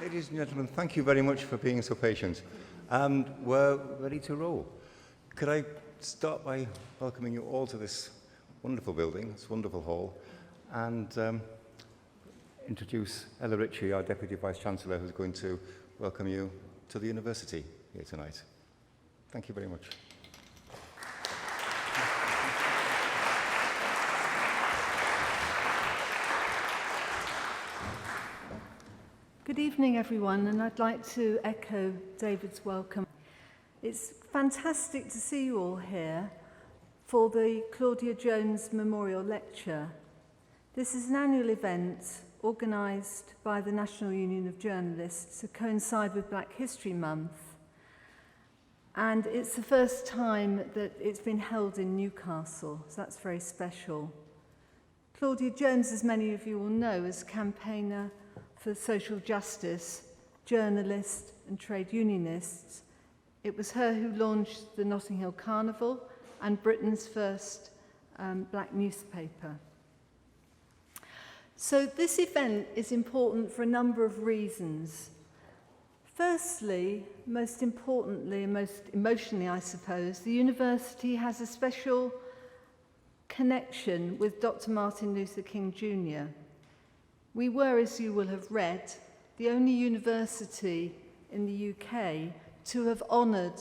Ladies and gentlemen, thank you very much for being so patient. And we're ready to roll. Could I start by welcoming you all to this wonderful building, this wonderful hall, and introduce Ella Ritchie, our Deputy Vice-Chancellor, who's going to welcome you to the university here tonight. Thank you very much. Good evening, everyone, and I'd like to echo David's welcome. It's fantastic to see you all here for the Claudia Jones Memorial Lecture. This is an annual event organised by the National Union of Journalists to coincide with Black History Month, and it's the first time that it's been held in Newcastle, so that's very special. Claudia Jones, as many of you will know, is a campaigner for social justice, journalist and trade unionists. It was her who launched the Notting Hill Carnival and Britain's first black newspaper. So this event is important for a number of reasons. Firstly, most importantly and most emotionally, I suppose, the university has a special connection with Dr. Martin Luther King Jr. We were, as you will have read, the only university in the UK to have honoured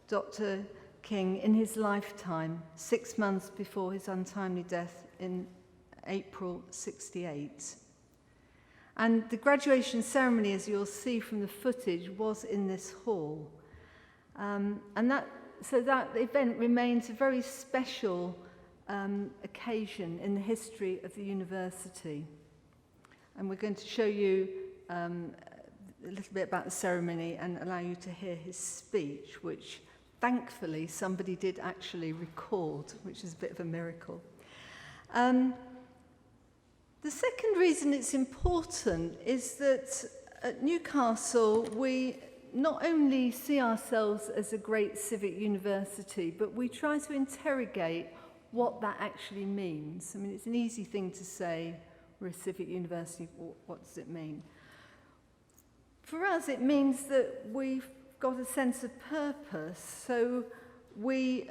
Dr. King in his lifetime, 6 months before his untimely death in April '68. And the graduation ceremony, as you'll see from the footage, was in this hall. So that event remains a very special occasion in the history of the university. And we're going to show you a little bit about the ceremony and allow you to hear his speech, which thankfully somebody did actually record, which is a bit of a miracle. The second reason it's important is that at Newcastle we not only see ourselves as a great civic university, but we try to interrogate what that actually means. I mean, it's an easy thing to say, we're a civic university, what does it mean? For us, it means that we've got a sense of purpose. So we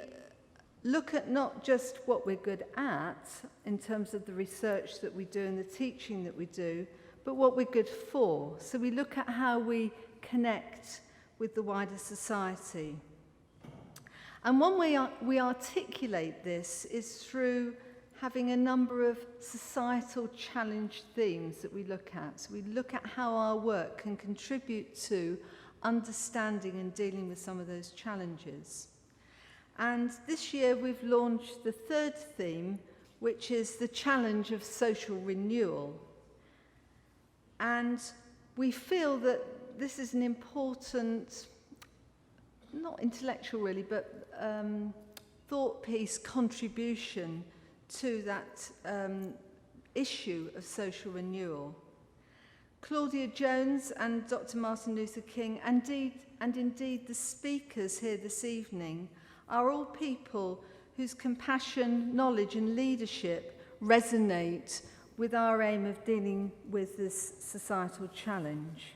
look at not just what we're good at in terms of the research that we do and the teaching that we do, but what we're good for. So we look at how we connect with the wider society. And one way we articulate this is through having a number of societal challenge themes that we look at. So we look at how our work can contribute to understanding and dealing with some of those challenges. And this year we've launched the third theme, which is the challenge of social renewal. And we feel that this is an important, not intellectual really, but thought piece contribution to that issue of social renewal. Claudia Jones and Dr. Martin Luther King, and indeed the speakers here this evening, are all people whose compassion, knowledge and leadership resonate with our aim of dealing with this societal challenge.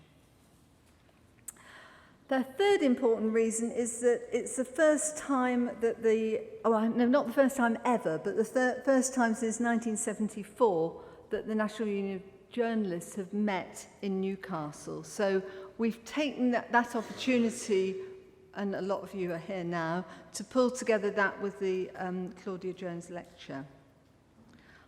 The third important reason is that it's the first time that not the first time ever, but the first time since 1974 that the National Union of Journalists have met in Newcastle. So we've taken that opportunity, and a lot of you are here now, to pull together that with the Claudia Jones lecture.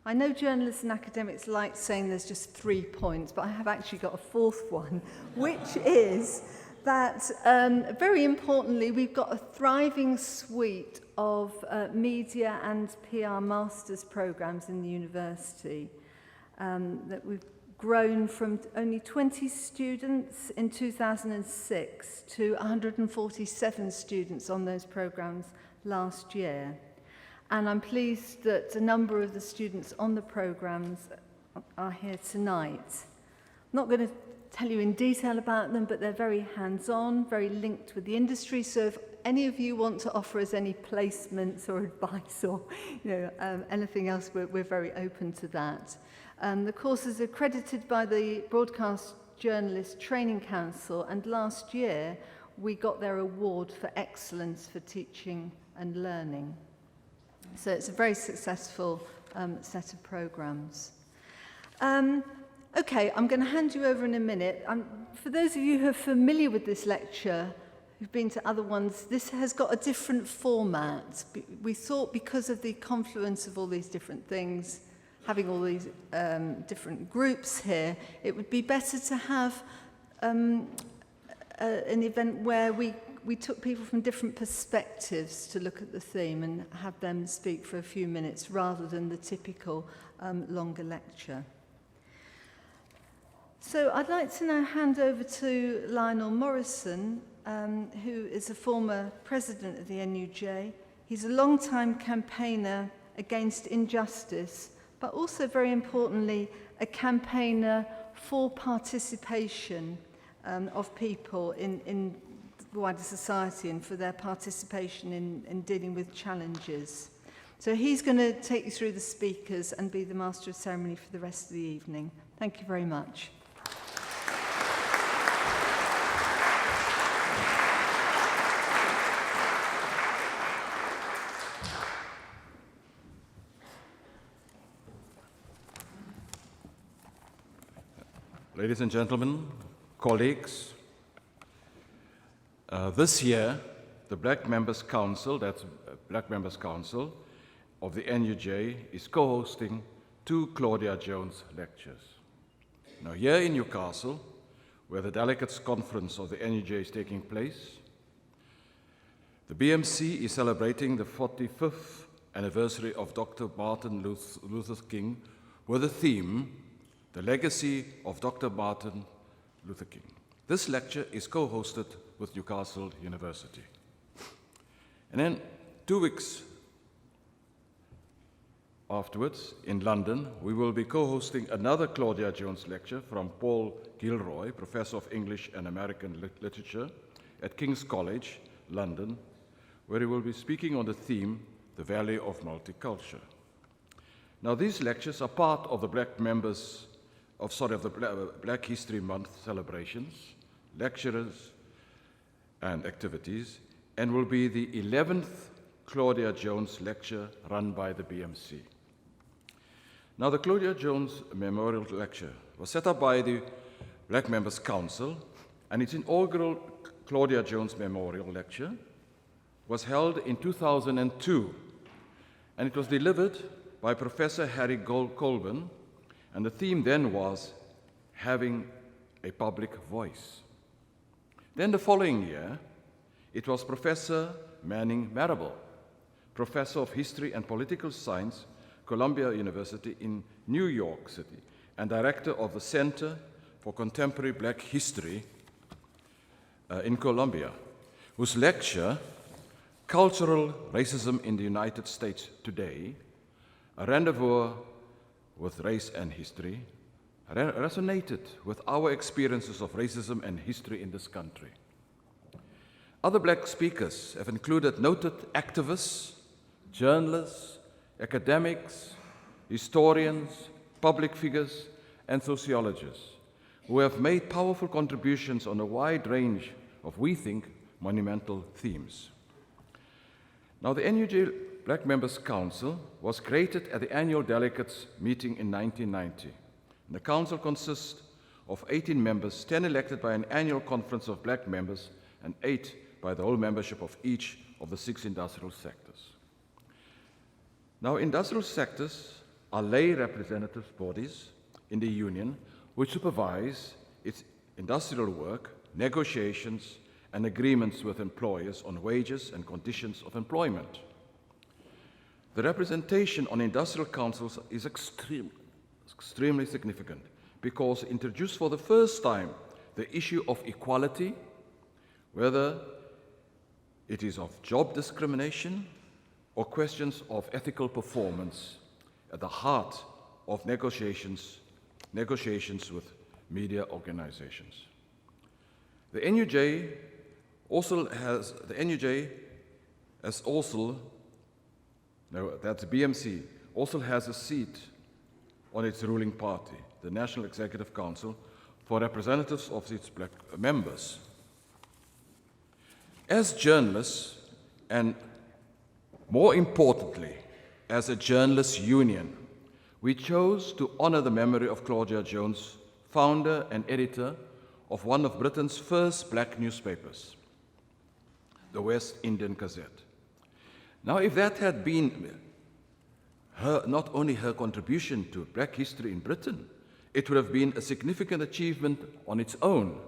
I know journalists and academics like saying there's just 3 points, but I have actually got a fourth one, which is that, very importantly, we've got a thriving suite of media and PR master's programs in the university that we've grown from only 20 students in 2006 to 147 students on those programs last year. And I'm pleased that a number of the students on the programs are here tonight. I'm not going to tell you in detail about them, but they're very hands-on, very linked with the industry. So if any of you want to offer us any placements or advice or anything else, we're very open to that. The course is accredited by the Broadcast Journalist Training Council, and last year we got their award for excellence for teaching and learning. So it's a very successful set of programmes. Okay, I'm going to hand you over in a minute. For those of you who are familiar with this lecture, who've been to other ones, this has got a different format. We thought because of the confluence of all these different things, having all these different groups here, it would be better to have an event where we took people from different perspectives to look at the theme and have them speak for a few minutes rather than the typical longer lecture. So I'd like to now hand over to Lionel Morrison, who is a former president of the NUJ. He's a long-time campaigner against injustice, but also, very importantly, a campaigner for participation of people in wider society and for their participation in dealing with challenges. So he's going to take you through the speakers and be the master of ceremony for the rest of the evening. Thank you very much. Ladies and gentlemen, colleagues, this year, the Black Members Council, that's Black Members Council of the NUJ, is co-hosting 2 Claudia Jones lectures. Now here in Newcastle, where the Delegates Conference of the NUJ is taking place, the BMC is celebrating the 45th anniversary of Dr. Martin Luther King with the theme, The Legacy of Dr. Martin Luther King. This lecture is co-hosted with Newcastle University. And then 2 weeks afterwards, in London, we will be co-hosting another Claudia Jones lecture from Paul Gilroy, Professor of English and American Literature at King's College, London, where he will be speaking on the theme, The Value of Multiculture. Now, these lectures are part of the Black History Month celebrations, lecturers, and activities, and will be the 11th Claudia Jones lecture run by the BMC. Now, the Claudia Jones Memorial Lecture was set up by the Black Members Council, and its inaugural Claudia Jones Memorial Lecture was held in 2002, and it was delivered by Professor Harry Colburn, and the theme then was having a public voice. Then the following year, it was Professor Manning Marable, Professor of History and Political Science, Columbia University in New York City, and Director of the Center for Contemporary Black History in Columbia, whose lecture, Cultural Racism in the United States Today, a rendezvous with race and history, resonated with our experiences of racism and history in this country. Other Black speakers have included noted activists, journalists, academics, historians, public figures, and sociologists who have made powerful contributions on a wide range of, we think, monumental themes. Now, the NUJ Black Members Council was created at the annual Delegates Meeting in 1990. The council consists of 18 members, 10 elected by an annual conference of Black members, and 8 by the whole membership of each of the 6 industrial sectors. Now, industrial sectors are lay representative bodies in the union which supervise its industrial work, negotiations, and agreements with employers on wages and conditions of employment. The representation on industrial councils is extremely significant because it introduced for the first time the issue of equality, whether it is of job discrimination or questions of ethical performance at the heart of negotiations with media organizations. The NUJ BMC also has a seat on its ruling party, the National Executive Council, for representatives of its black members. As journalists, and more importantly, as a journalists' union, we chose to honor the memory of Claudia Jones, founder and editor of one of Britain's first black newspapers, the West Indian Gazette. Now, if that had been not only her contribution to black history in Britain, it would have been a significant achievement on its own,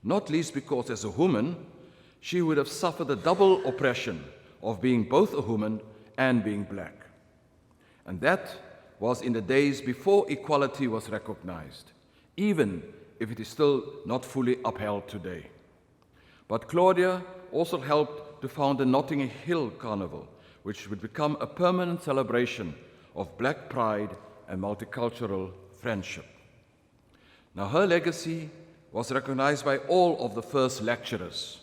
not least because as a woman, she would have suffered the double oppression of being both a woman and being black. And that was in the days before equality was recognized, even if it is still not fully upheld today. But Claudia also helped to found the Notting Hill Carnival, which would become a permanent celebration of black pride and multicultural friendship. Now, her legacy was recognized by all of the first lecturers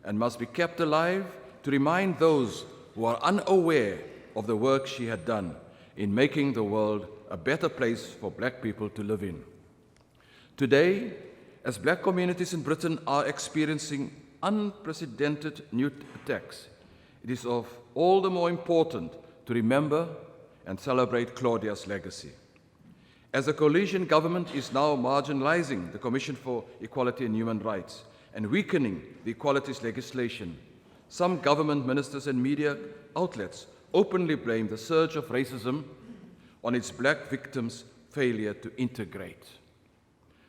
and must be kept alive to remind those who are unaware of the work she had done in making the world a better place for black people to live in. Today, as black communities in Britain are experiencing unprecedented new attacks, it is of all the more important to remember and celebrate Claudia's legacy. As the coalition government is now marginalizing the Commission for Equality and Human Rights and weakening the equalities legislation, some government ministers and media outlets openly blame the surge of racism on its black victims' failure to integrate.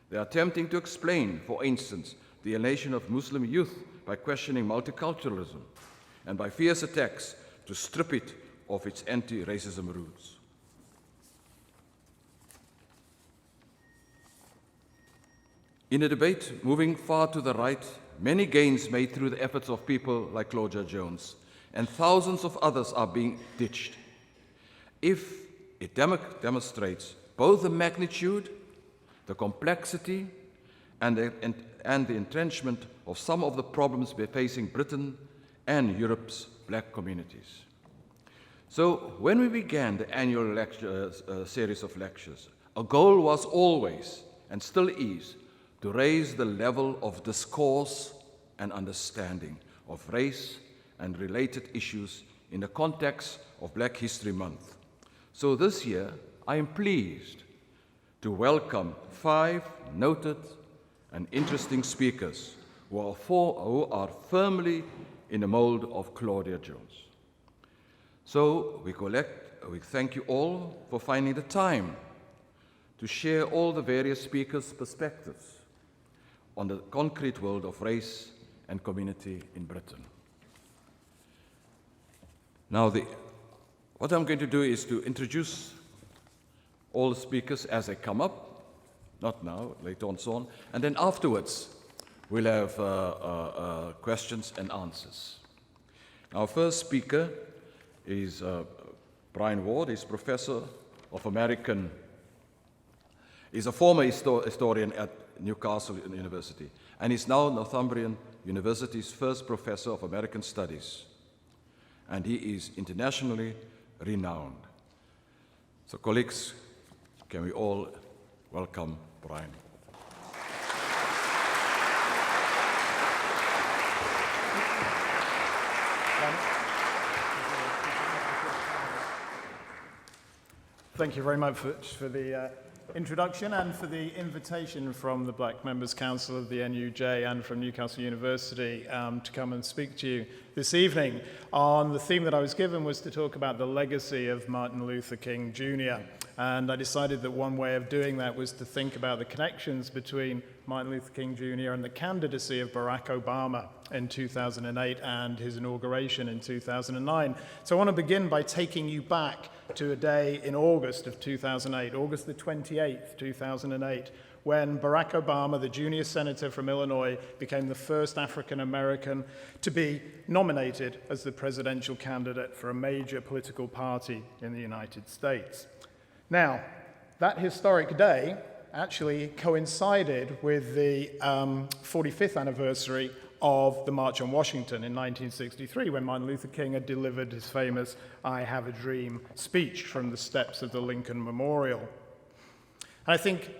They are attempting to explain, for instance, the alienation of Muslim youth by questioning multiculturalism and by fierce attacks to strip it of its anti-racism roots. In a debate moving far to the right, many gains made through the efforts of people like Claudia Jones, and thousands of others are being ditched. If it demonstrates both the magnitude, the complexity, and the entrenchment of some of the problems we're facing Britain and Europe's black communities. So when we began the annual series of lectures, our goal was always, and still is, to raise the level of discourse and understanding of race and related issues in the context of Black History Month. So this year, I am pleased to welcome 5 noted and interesting speakers who are firmly in the mold of Claudia Jones. So we thank you all for finding the time to share all the various speakers' perspectives on the concrete world of race and community in Britain. Now, what I'm going to do is to introduce all the speakers as they come up, not now, later on, so on, and then afterwards we'll have questions and answers. Our first speaker is Brian Ward. He's professor of American. He's a former historian at Newcastle University, and is now Northumbrian University's first professor of American Studies, and he is internationally renowned. So, colleagues, can we all welcome Brian? Thank you very much for the introduction and for the invitation from the Black Members Council of the NUJ and from Newcastle University to come and speak to you this evening. On the theme that I was given was to talk about the legacy of Martin Luther King Jr. And I decided that one way of doing that was to think about the connections between Martin Luther King Jr. and the candidacy of Barack Obama in 2008 and his inauguration in 2009. So I want to begin by taking you back to a day in August of 2008, August the 28th, 2008, when Barack Obama, the junior senator from Illinois, became the first African American to be nominated as the presidential candidate for a major political party in the United States. Now, that historic day actually coincided with the 45th anniversary of the March on Washington in 1963, when Martin Luther King had delivered his famous "I Have a Dream" speech from the steps of the Lincoln Memorial. And I think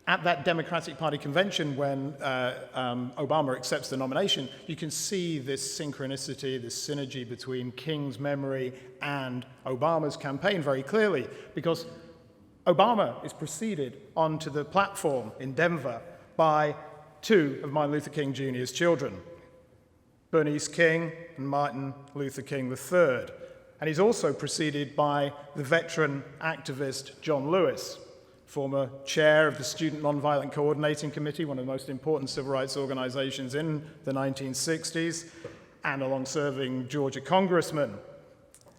at that Democratic Party convention when Obama accepts the nomination, you can see this synchronicity, this synergy between King's memory and Obama's campaign very clearly, because Obama is preceded onto the platform in Denver by two of Martin Luther King Jr.'s children, Bernice King and Martin Luther King III. And he's also preceded by the veteran activist John Lewis, former chair of the Student Nonviolent Coordinating Committee, one of the most important civil rights organizations in the 1960s, and a long-serving Georgia congressman.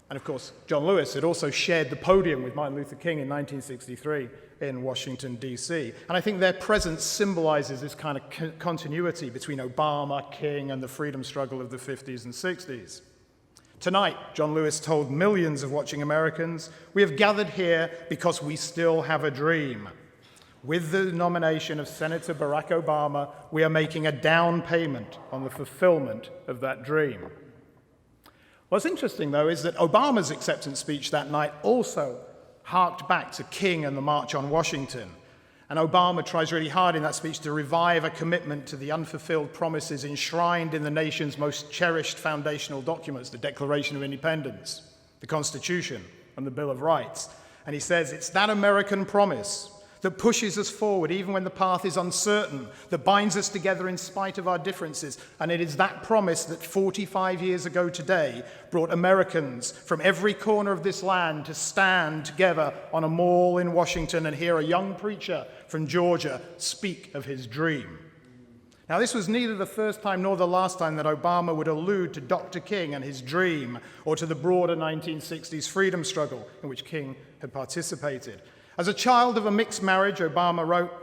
And of course, John Lewis had also shared the podium with Martin Luther King in 1963 in Washington, D.C. And I think their presence symbolizes this kind of continuity between Obama, King, and the freedom struggle of the 50s and 60s. Tonight, John Lewis told millions of watching Americans, "We have gathered here because we still have a dream. With the nomination of Senator Barack Obama, we are making a down payment on the fulfillment of that dream." What's interesting, though, is that Obama's acceptance speech that night also harked back to King and the March on Washington. And Obama tries really hard in that speech to revive a commitment to the unfulfilled promises enshrined in the nation's most cherished foundational documents, the Declaration of Independence, the Constitution, and the Bill of Rights. And he says, "It's that American promise that pushes us forward even when the path is uncertain, that binds us together in spite of our differences. And it is that promise that 45 years ago today brought Americans from every corner of this land to stand together on a mall in Washington and hear a young preacher from Georgia speak of his dream." Now, this was neither the first time nor the last time that Obama would allude to Dr. King and his dream, or to the broader 1960s freedom struggle in which King had participated. As a child of a mixed marriage, Obama wrote,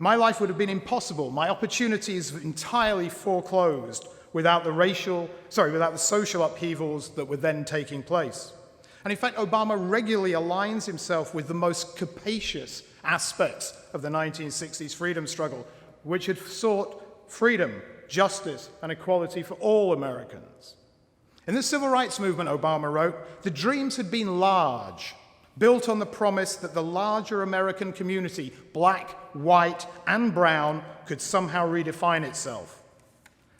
"My life would have been impossible, my opportunities entirely foreclosed without the social upheavals that were then taking place." And in fact, Obama regularly aligns himself with the most capacious aspects of the 1960s freedom struggle, which had sought freedom, justice, and equality for all Americans. In the civil rights movement, Obama wrote, "The dreams had been large, built on the promise that the larger American community, black, white, and brown, could somehow redefine itself."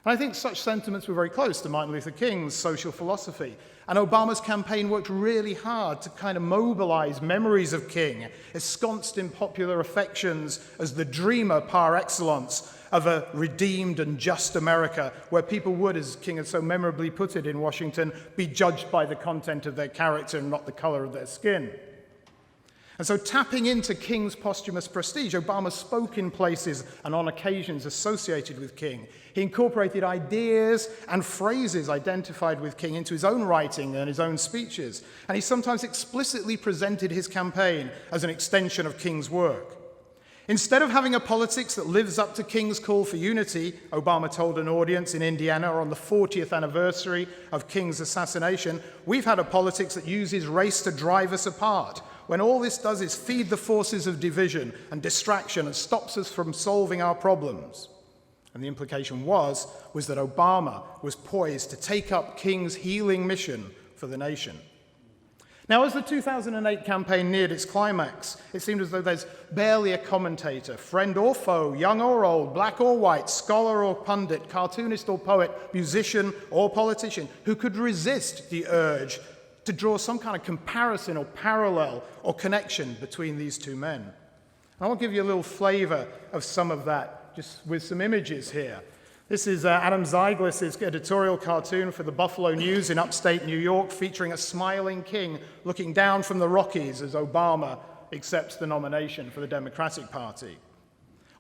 And I think such sentiments were very close to Martin Luther King's social philosophy. And Obama's campaign worked really hard to kind of mobilize memories of King, ensconced in popular affections as the dreamer par excellence of a redeemed and just America, where people would, as King had so memorably put it in Washington, be judged by the content of their character and not the color of their skin. And so, tapping into King's posthumous prestige, Obama spoke in places and on occasions associated with King. He incorporated ideas and phrases identified with King into his own writing and his own speeches, and he sometimes explicitly presented his campaign as an extension of King's work. Instead of having a politics that lives up to King's call for unity, Obama told an audience in Indiana on the 40th anniversary of King's assassination, "We've had a politics that uses race to drive us apart, when all this does is feed the forces of division and distraction and stops us from solving our problems." And the implication was that Obama was poised to take up King's healing mission for the nation. Now, as the 2008 campaign neared its climax, it seemed as though there's barely a commentator, friend or foe, young or old, black or white, scholar or pundit, cartoonist or poet, musician or politician, who could resist the urge to draw some kind of comparison or parallel or connection between these two men. And I want to give you a little flavor of some of that, just with some images here. This is Adam Zeigler's editorial cartoon for the Buffalo News in upstate New York, featuring a smiling King looking down from the Rockies as Obama accepts the nomination for the Democratic Party.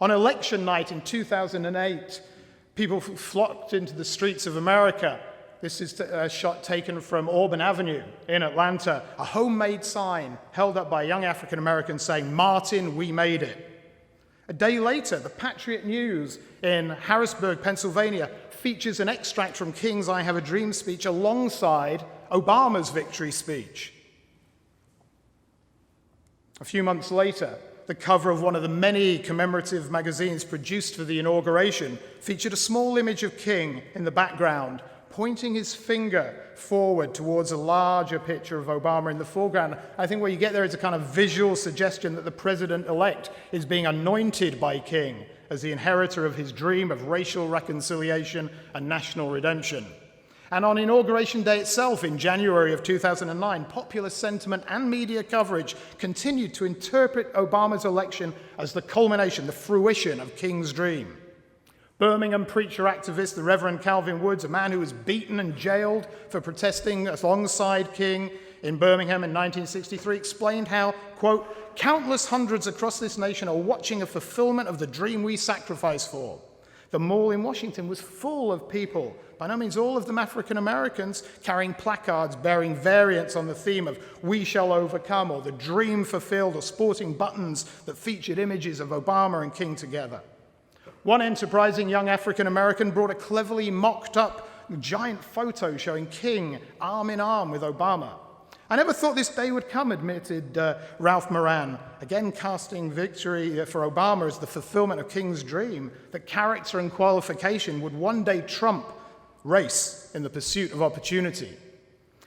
On election night in 2008, people flocked into the streets of America. This is a shot taken from Auburn Avenue in Atlanta, a homemade sign held up by a young African American saying, "Martin, we made it." A day later, the Patriot News in Harrisburg, Pennsylvania, features an extract from King's I Have a Dream speech alongside Obama's victory speech. A few months later, the cover of one of the many commemorative magazines produced for the inauguration featured a small image of King in the background, pointing his finger forward towards a larger picture of Obama in the foreground. I think what you get there is a kind of visual suggestion that the president-elect is being anointed by King as the inheritor of his dream of racial reconciliation and national redemption. And on Inauguration Day itself, in January of 2009, popular sentiment and media coverage continued to interpret Obama's election as the culmination, the fruition of King's dream. Birmingham preacher-activist, the Reverend Calvin Woods, a man who was beaten and jailed for protesting alongside King in Birmingham in 1963, explained how, quote, "Countless hundreds across this nation are watching a fulfillment of the dream we sacrificed for." The mall in Washington was full of people, by no means all of them African Americans, carrying placards bearing variants on the theme of "We shall overcome" or "The dream fulfilled," or sporting buttons that featured images of Obama and King together. One enterprising young African American brought a cleverly mocked up giant photo showing King arm in arm with Obama. "I never thought this day would come," admitted Ralph Moran, again casting victory for Obama as the fulfillment of King's dream, that character and qualification would one day trump race in the pursuit of opportunity.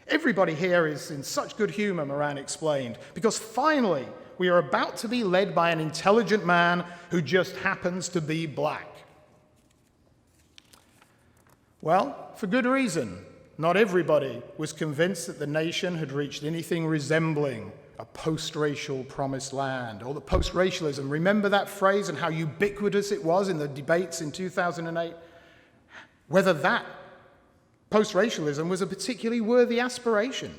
"Everybody here is in such good humor," Moran explained, "because finally we are about to be led by an intelligent man who just happens to be black." Well, for good reason. Not everybody was convinced that the nation had reached anything resembling a post-racial promised land, or the post-racialism. Remember that phrase and how ubiquitous it was in the debates in 2008? Whether that post-racialism was a particularly worthy aspiration.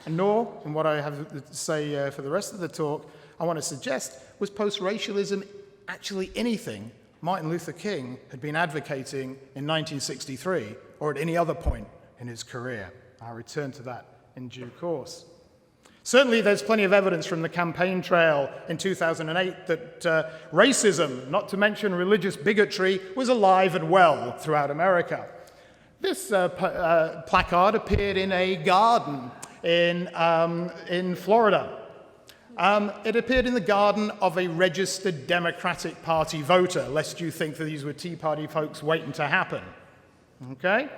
And nor, in what I have to say for the rest of the talk, I want to suggest, was post-racialism actually anything Martin Luther King had been advocating in 1963 or at any other point in his career. I'll return to that in due course. Certainly, there's plenty of evidence from the campaign trail in 2008 that racism, not to mention religious bigotry, was alive and well throughout America. This placard appeared in a garden in Florida. It appeared in the garden of a registered Democratic Party voter, lest you think that these were Tea Party folks waiting to happen. Okay?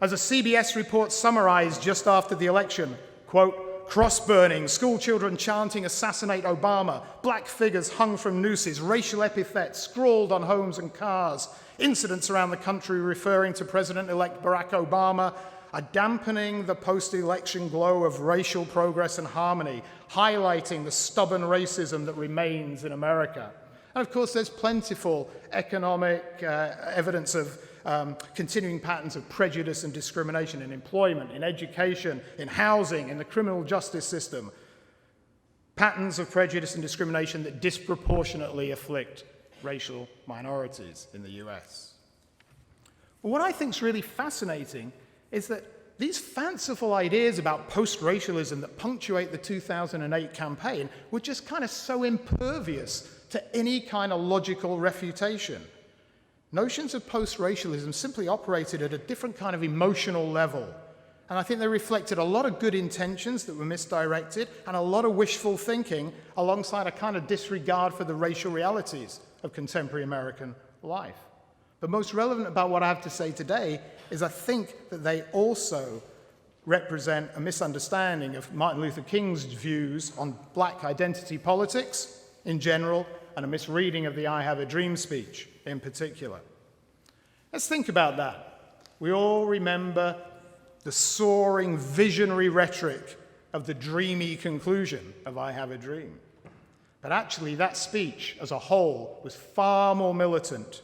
As a CBS report summarized just after the election, quote, "Cross-burning, school children chanting 'Assassinate Obama,' black figures hung from nooses, racial epithets scrawled on homes and cars, incidents around the country referring to President-elect Barack Obama are dampening the post-election glow of racial progress and harmony, highlighting the stubborn racism that remains in America." And of course, there's plentiful economic evidence of continuing patterns of prejudice and discrimination in employment, in education, in housing, in the criminal justice system. Patterns of prejudice and discrimination that disproportionately afflict racial minorities in the US. But what I think is really fascinating is that these fanciful ideas about post-racialism that punctuate the 2008 campaign were just kind of so impervious to any kind of logical refutation. Notions of post-racialism simply operated at a different kind of emotional level. And I think they reflected a lot of good intentions that were misdirected and a lot of wishful thinking alongside a kind of disregard for the racial realities of contemporary American life. But most relevant about what I have to say today is I think that they also represent a misunderstanding of Martin Luther King's views on black identity politics in general and a misreading of the I Have a Dream speech in particular. Let's think about that. We all remember the soaring visionary rhetoric of the dreamy conclusion of I Have a Dream. But actually that speech as a whole was far more militant,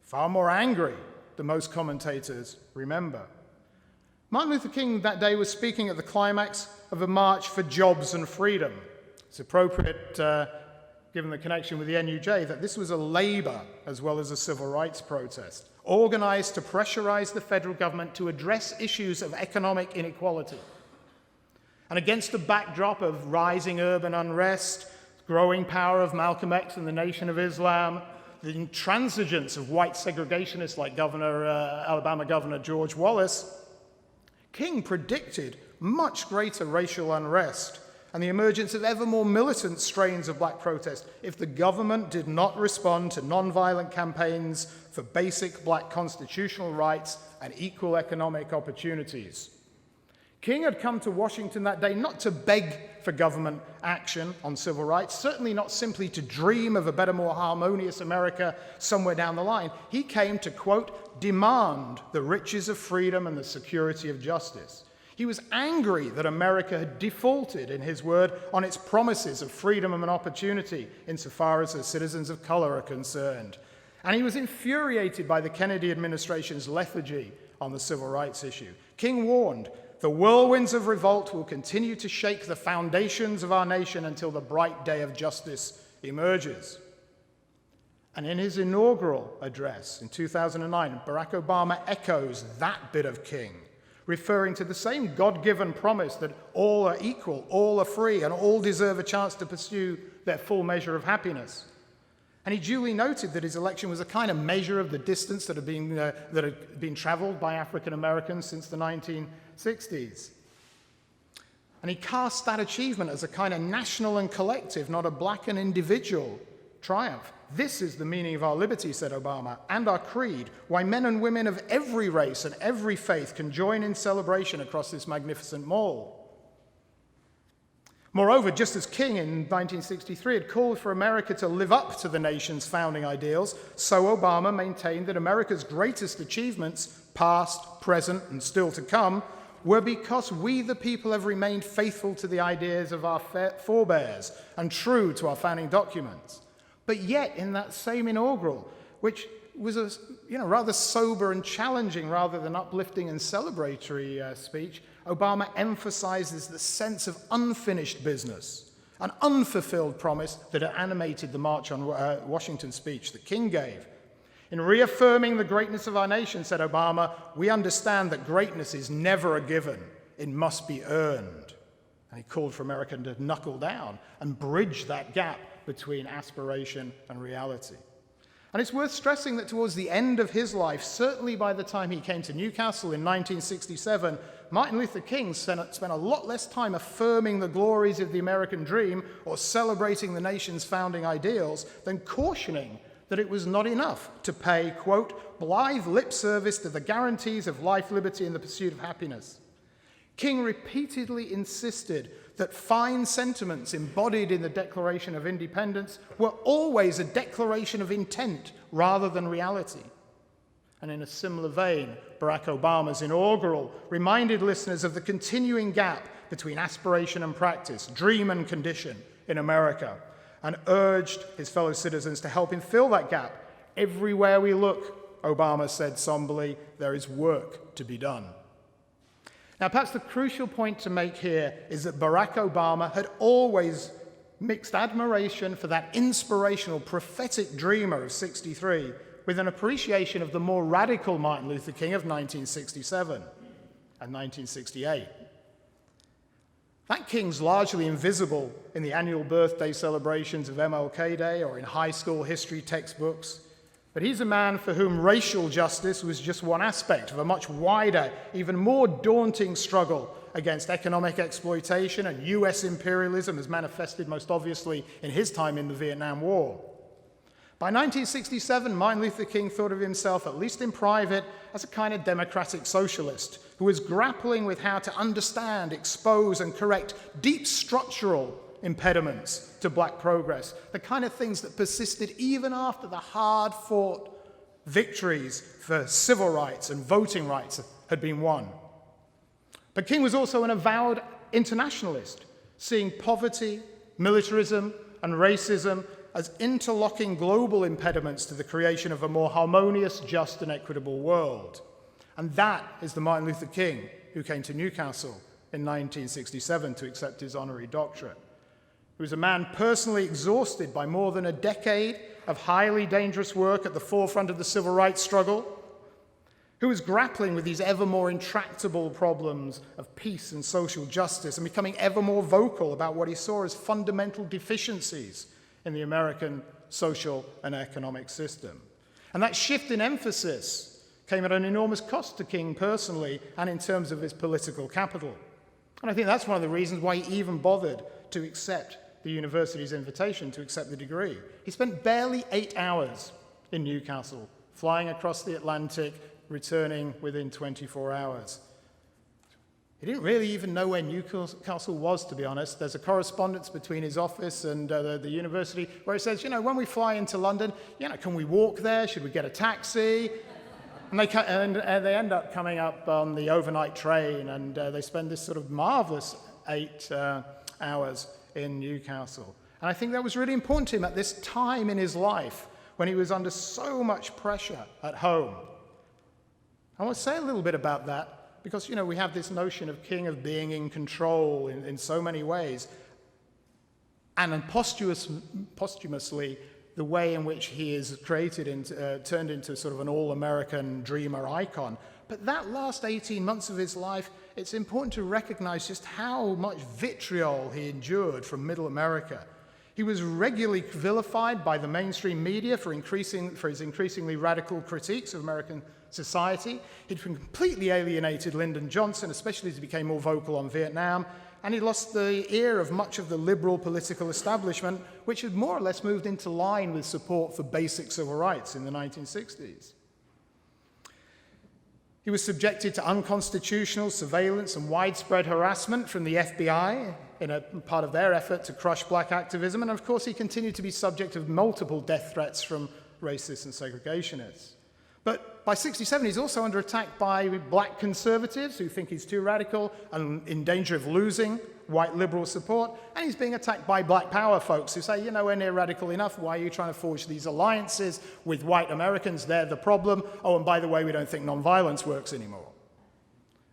far more angry than most commentators remember. Martin Luther King that day was speaking at the climax of a march for jobs and freedom. It's appropriate, given the connection with the NUJ, that this was a labor as well as a civil rights protest, organized to pressurize the federal government to address issues of economic inequality. And against the backdrop of rising urban unrest, growing power of Malcolm X and the Nation of Islam, the intransigence of white segregationists like Alabama Governor George Wallace, King predicted much greater racial unrest and the emergence of ever more militant strains of black protest if the government did not respond to non-violent campaigns for basic black constitutional rights and equal economic opportunities. King had come to Washington that day not to beg for government action on civil rights, certainly not simply to dream of a better, more harmonious America somewhere down the line. He came to, quote, demand the riches of freedom and the security of justice. He was angry that America had defaulted, in his word, on its promises of freedom and opportunity insofar as the citizens of color are concerned. And he was infuriated by the Kennedy administration's lethargy on the civil rights issue. King warned, the whirlwinds of revolt will continue to shake the foundations of our nation until the bright day of justice emerges. And in his inaugural address in 2009, Barack Obama echoes that bit of King, referring to the same God-given promise that all are equal, all are free, and all deserve a chance to pursue their full measure of happiness. And he duly noted that his election was a kind of measure of the distance that had been traveled by African Americans since the 1960s. And he cast that achievement as a kind of national and collective, not a black and individual triumph. This is the meaning of our liberty, said Obama, and our creed, why men and women of every race and every faith can join in celebration across this magnificent mall. Moreover, just as King in 1963 had called for America to live up to the nation's founding ideals, so Obama maintained that America's greatest achievements, past, present, and still to come, were because we, the people, have remained faithful to the ideas of our forebears and true to our founding documents. But yet, in that same inaugural, which was a rather sober and challenging rather than uplifting and celebratory speech, Obama emphasizes the sense of unfinished business, an unfulfilled promise that had animated the March on Washington speech that King gave. In reaffirming the greatness of our nation, said Obama, we understand that greatness is never a given, it must be earned. And he called for America to knuckle down and bridge that gap between aspiration and reality. And it's worth stressing that towards the end of his life, certainly by the time he came to Newcastle in 1967, Martin Luther King spent a lot less time affirming the glories of the American dream or celebrating the nation's founding ideals than cautioning that it was not enough to pay, quote, blithe lip service to the guarantees of life, liberty, and the pursuit of happiness. King repeatedly insisted that fine sentiments embodied in the Declaration of Independence were always a declaration of intent rather than reality. And in a similar vein, Barack Obama's inaugural reminded listeners of the continuing gap between aspiration and practice, dream and condition in America, and urged his fellow citizens to help him fill that gap. Everywhere we look, Obama said somberly, there is work to be done. Now, perhaps the crucial point to make here is that Barack Obama had always mixed admiration for that inspirational, prophetic dreamer of 63 with an appreciation of the more radical Martin Luther King of 1967 and 1968. That King's largely invisible in the annual birthday celebrations of MLK Day or in high school history textbooks. But he's a man for whom racial justice was just one aspect of a much wider, even more daunting struggle against economic exploitation and US imperialism, as manifested most obviously in his time in the Vietnam War. By 1967, Martin Luther King thought of himself, at least in private, as a kind of democratic socialist who was grappling with how to understand, expose, and correct deep structural impediments to black progress, the kind of things that persisted even after the hard-fought victories for civil rights and voting rights had been won. But King was also an avowed internationalist, seeing poverty, militarism, and racism as interlocking global impediments to the creation of a more harmonious, just, and equitable world. And that is the Martin Luther King who came to Newcastle in 1967 to accept his honorary doctorate. He was a man personally exhausted by more than a decade of highly dangerous work at the forefront of the civil rights struggle, who was grappling with these ever more intractable problems of peace and social justice and becoming ever more vocal about what he saw as fundamental deficiencies in the American social and economic system. And that shift in emphasis came at an enormous cost to King personally and in terms of his political capital. And I think that's one of the reasons why he even bothered to accept the university's invitation to accept the degree. He spent barely 8 hours in Newcastle, flying across the Atlantic, returning within 24 hours. He didn't really even know where Newcastle was, to be honest. There's a correspondence between his office and the university where it says, when we fly into London, can we walk there? Should we get a taxi? And they end up coming up on the overnight train, and they spend this sort of marvelous 8 hours in Newcastle. And I think that was really important to him at this time in his life when he was under so much pressure at home. I want to say a little bit about that because, we have this notion of king of being in control in so many ways. And then posthumously, the way in which he is created and turned into sort of an all-American dreamer icon. But that last 18 months of his life, it's important to recognize just how much vitriol he endured from Middle America. He was regularly vilified by the mainstream media for his increasingly radical critiques of American society. He'd completely alienated Lyndon Johnson, especially as he became more vocal on Vietnam, and he lost the ear of much of the liberal political establishment, which had more or less moved into line with support for basic civil rights in the 1960s. He was subjected to unconstitutional surveillance and widespread harassment from the FBI in a part of their effort to crush black activism, and of course he continued to be subject of multiple death threats from racists and segregationists. But by 1967, he's also under attack by black conservatives who think he's too radical and in danger of losing white liberal support. And he's being attacked by black power folks who say, we're near radical enough. Why are you trying to forge these alliances with white Americans? They're the problem. Oh, and by the way, we don't think nonviolence works anymore.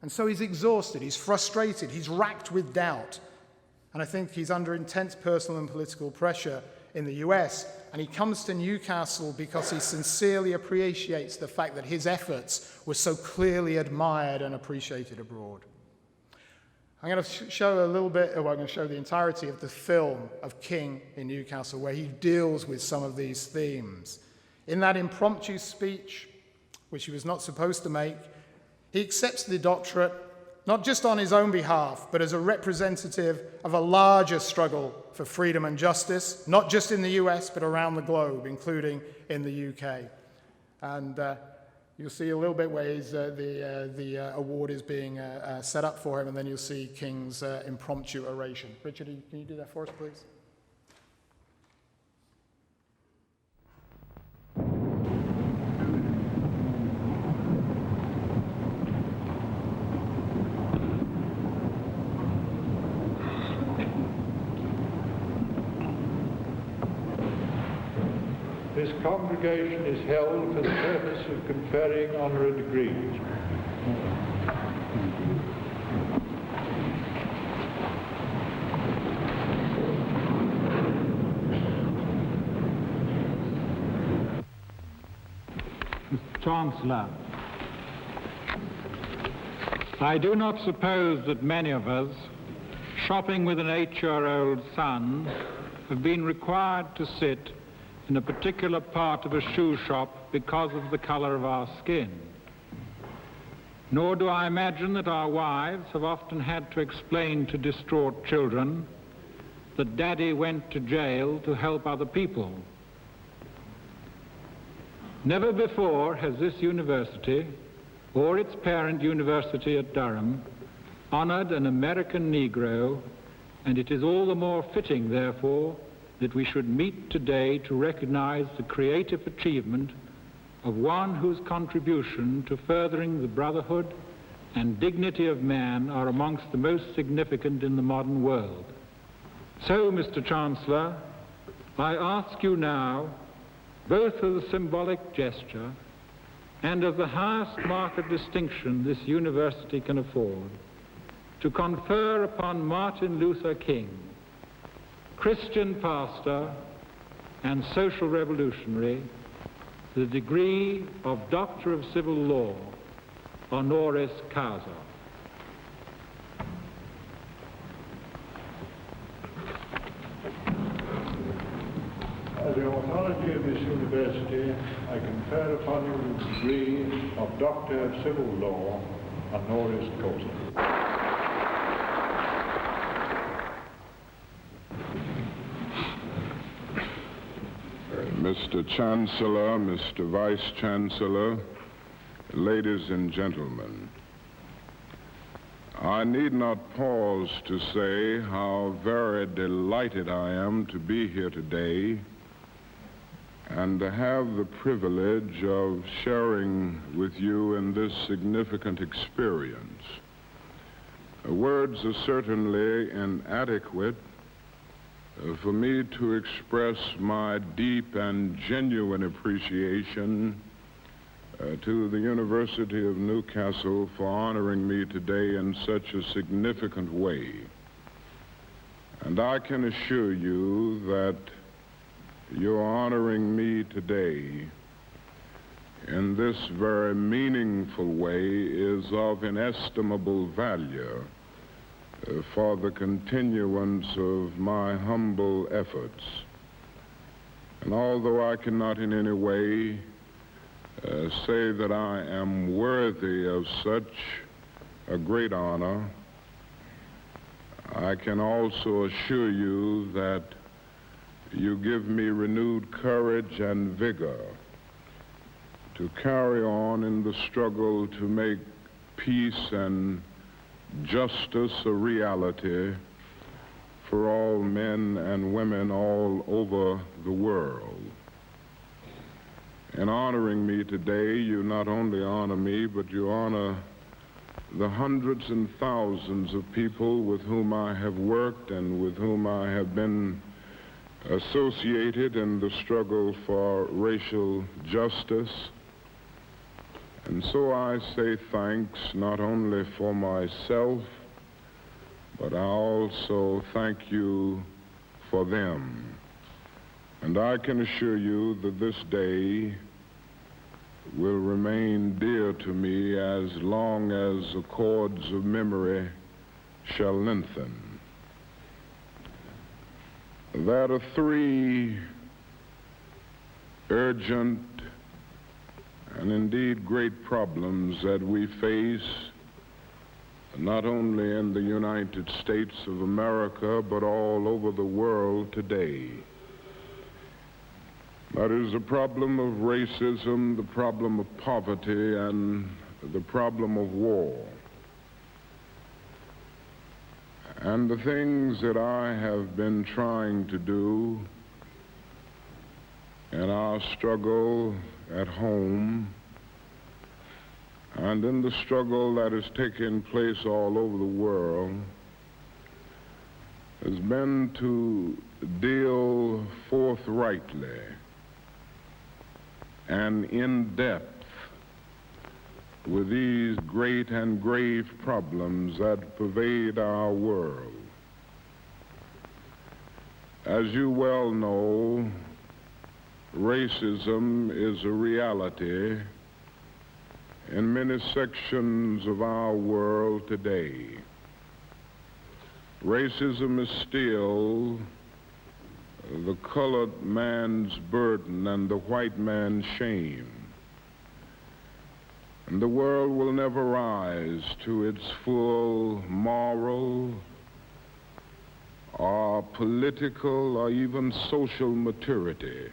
And so he's exhausted, he's frustrated, he's racked with doubt. And I think he's under intense personal and political pressure in the US, and he comes to Newcastle because he sincerely appreciates the fact that his efforts were so clearly admired and appreciated abroad. I'm going to show a little bit, I'm going to show the entirety of the film of King in Newcastle, where he deals with some of these themes. In that impromptu speech, which he was not supposed to make, he accepts the doctorate not just on his own behalf, but as a representative of a larger struggle for freedom and justice, not just in the US, but around the globe, including in the UK. And you'll see a little bit where the award is being set up for him, and then you'll see King's impromptu oration. Richard, can you do that for us, please? This congregation is held for the purpose of conferring honorary degrees. Mr. Chancellor, I do not suppose that many of us, shopping with an 8-year-old son, have been required to sit in a particular part of a shoe shop because of the color of our skin. Nor do I imagine that our wives have often had to explain to distraught children that Daddy went to jail to help other people. Never before has this university, or its parent university at Durham, honored an American Negro, and it is all the more fitting, therefore, that we should meet today to recognize the creative achievement of one whose contribution to furthering the brotherhood and dignity of man are amongst the most significant in the modern world. So, Mr. Chancellor, I ask you now, both as a symbolic gesture and as the highest mark of distinction this university can afford, to confer upon Martin Luther King, Christian pastor and social revolutionary, the degree of Doctor of Civil Law, honoris causa. As the authority of this university, I confer upon you the degree of Doctor of Civil Law, honoris causa. Mr. Chancellor, Mr. Vice Chancellor, ladies and gentlemen, I need not pause to say how very delighted I am to be here today and to have the privilege of sharing with you in this significant experience. Words are certainly inadequate for me to express my deep and genuine appreciation to the University of Newcastle for honoring me today in such a significant way. And I can assure you that your honoring me today in this very meaningful way is of inestimable value for the continuance of my humble efforts. And although I cannot in any way say that I am worthy of such a great honor, I can also assure you that you give me renewed courage and vigor to carry on in the struggle to make peace and justice a reality for all men and women all over the world. In honoring me today, you not only honor me, but you honor the hundreds and thousands of people with whom I have worked and with whom I have been associated in the struggle for racial justice. And so I say thanks not only for myself, but I also thank you for them. And I can assure you that this day will remain dear to me as long as the cords of memory shall lengthen. There are three urgent and indeed great problems that we face not only in the United States of America, but all over the world today. That is the problem of racism, the problem of poverty, and the problem of war. And the things that I have been trying to do in our struggle at home and in the struggle that is taking place all over the world has been to deal forthrightly and in depth with these great and grave problems that pervade our world. As you well know, racism is a reality in many sections of our world today. Racism is still the colored man's burden and the white man's shame. And the world will never rise to its full moral or political or even social maturity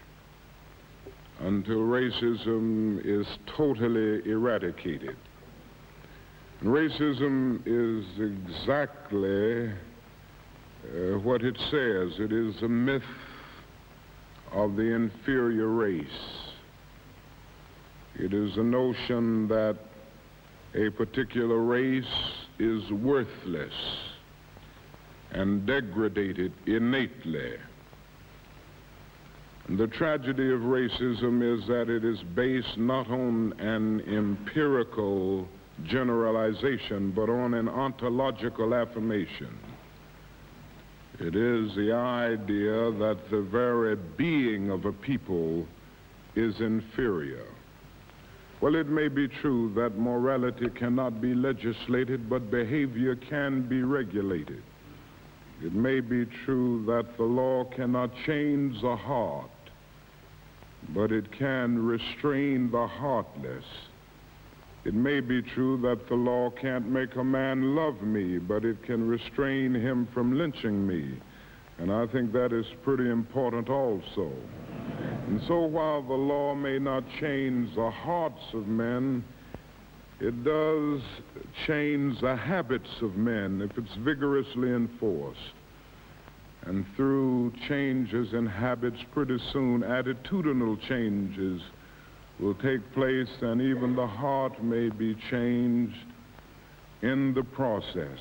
until racism is totally eradicated. And racism is exactly what it says. It is a myth of the inferior race. It is a notion that a particular race is worthless and degraded innately. And the tragedy of racism is that it is based not on an empirical generalization, but on an ontological affirmation. It is the idea that the very being of a people is inferior. Well, it may be true that morality cannot be legislated, but behavior can be regulated. It may be true that the law cannot change the heart, but it can restrain the heartless. It may be true that the law can't make a man love me, but it can restrain him from lynching me. And I think that is pretty important also. And so while the law may not change the hearts of men, it does change the habits of men if it's vigorously enforced. And through changes in habits, pretty soon attitudinal changes will take place, and even the heart may be changed in the process.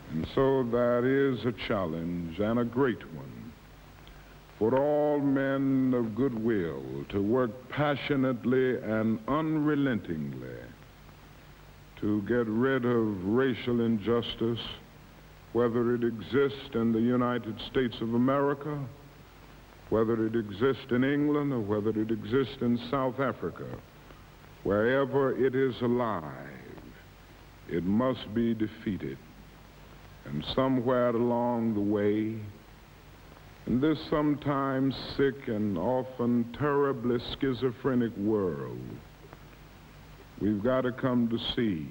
And so that is a challenge, and a great one, for all men of goodwill to work passionately and unrelentingly to get rid of racial injustice, whether it exists in the United States of America, whether it exists in England, or whether it exists in South Africa. Wherever it is alive, it must be defeated. And somewhere along the way, in this sometimes sick and often terribly schizophrenic world, we've got to come to see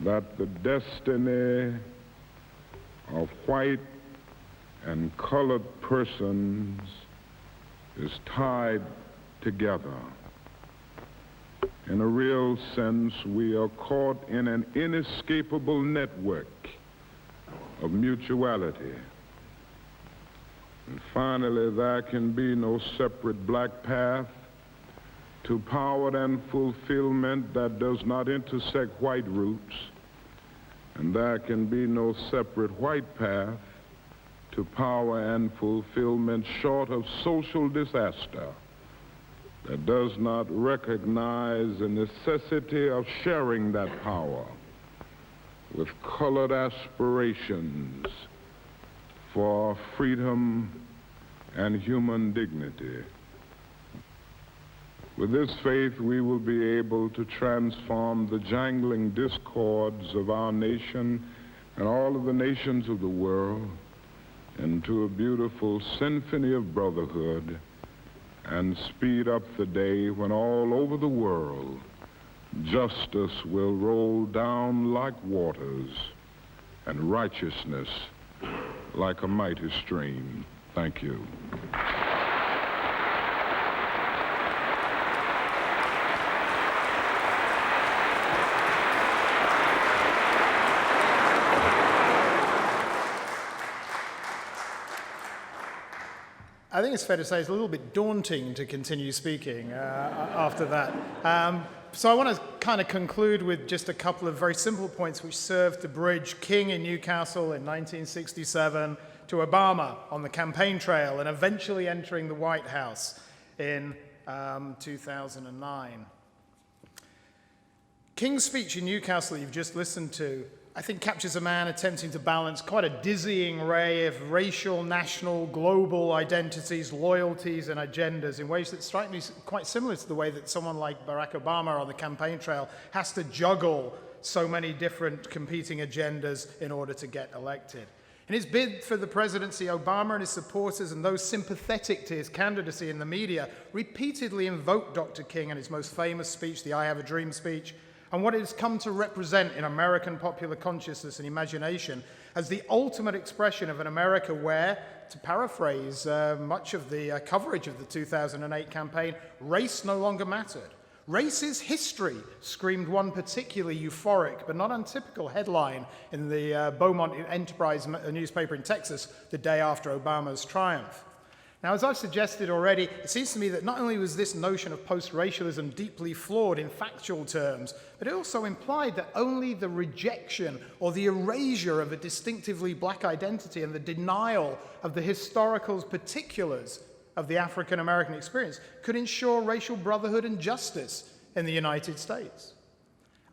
that the destiny of white and colored persons is tied together. In a real sense, we are caught in an inescapable network of mutuality. And finally, there can be no separate black path to power and fulfillment that does not intersect white roots. And there can be no separate white path to power and fulfillment short of social disaster that does not recognize the necessity of sharing that power with colored aspirations for freedom and human dignity. With this faith, we will be able to transform the jangling discords of our nation and all of the nations of the world into a beautiful symphony of brotherhood and speed up the day when all over the world justice will roll down like waters and righteousness like a mighty stream. Thank you. I think it's fair to say it's a little bit daunting to continue speaking after that. So I want to kind of conclude with just a couple of very simple points which served to bridge King in Newcastle in 1967 to Obama on the campaign trail and eventually entering the White House in 2009. King's speech in Newcastle that you've just listened to, I think, captures a man attempting to balance quite a dizzying array of racial, national, global identities, loyalties, and agendas in ways that strike me quite similar to the way that someone like Barack Obama on the campaign trail has to juggle so many different competing agendas in order to get elected. In his bid for the presidency, Obama and his supporters and those sympathetic to his candidacy in the media repeatedly invoked Dr. King in his most famous speech, the I Have a Dream speech, and what it has come to represent in American popular consciousness and imagination as the ultimate expression of an America where, to paraphrase much of the coverage of the 2008 campaign, race no longer mattered. Race is history, screamed one particularly euphoric but not untypical headline in the Beaumont Enterprise newspaper in Texas the day after Obama's triumph. Now, as I've suggested already, it seems to me that not only was this notion of post-racialism deeply flawed in factual terms, but it also implied that only the rejection or the erasure of a distinctively black identity and the denial of the historical particulars of the African-American experience could ensure racial brotherhood and justice in the United States.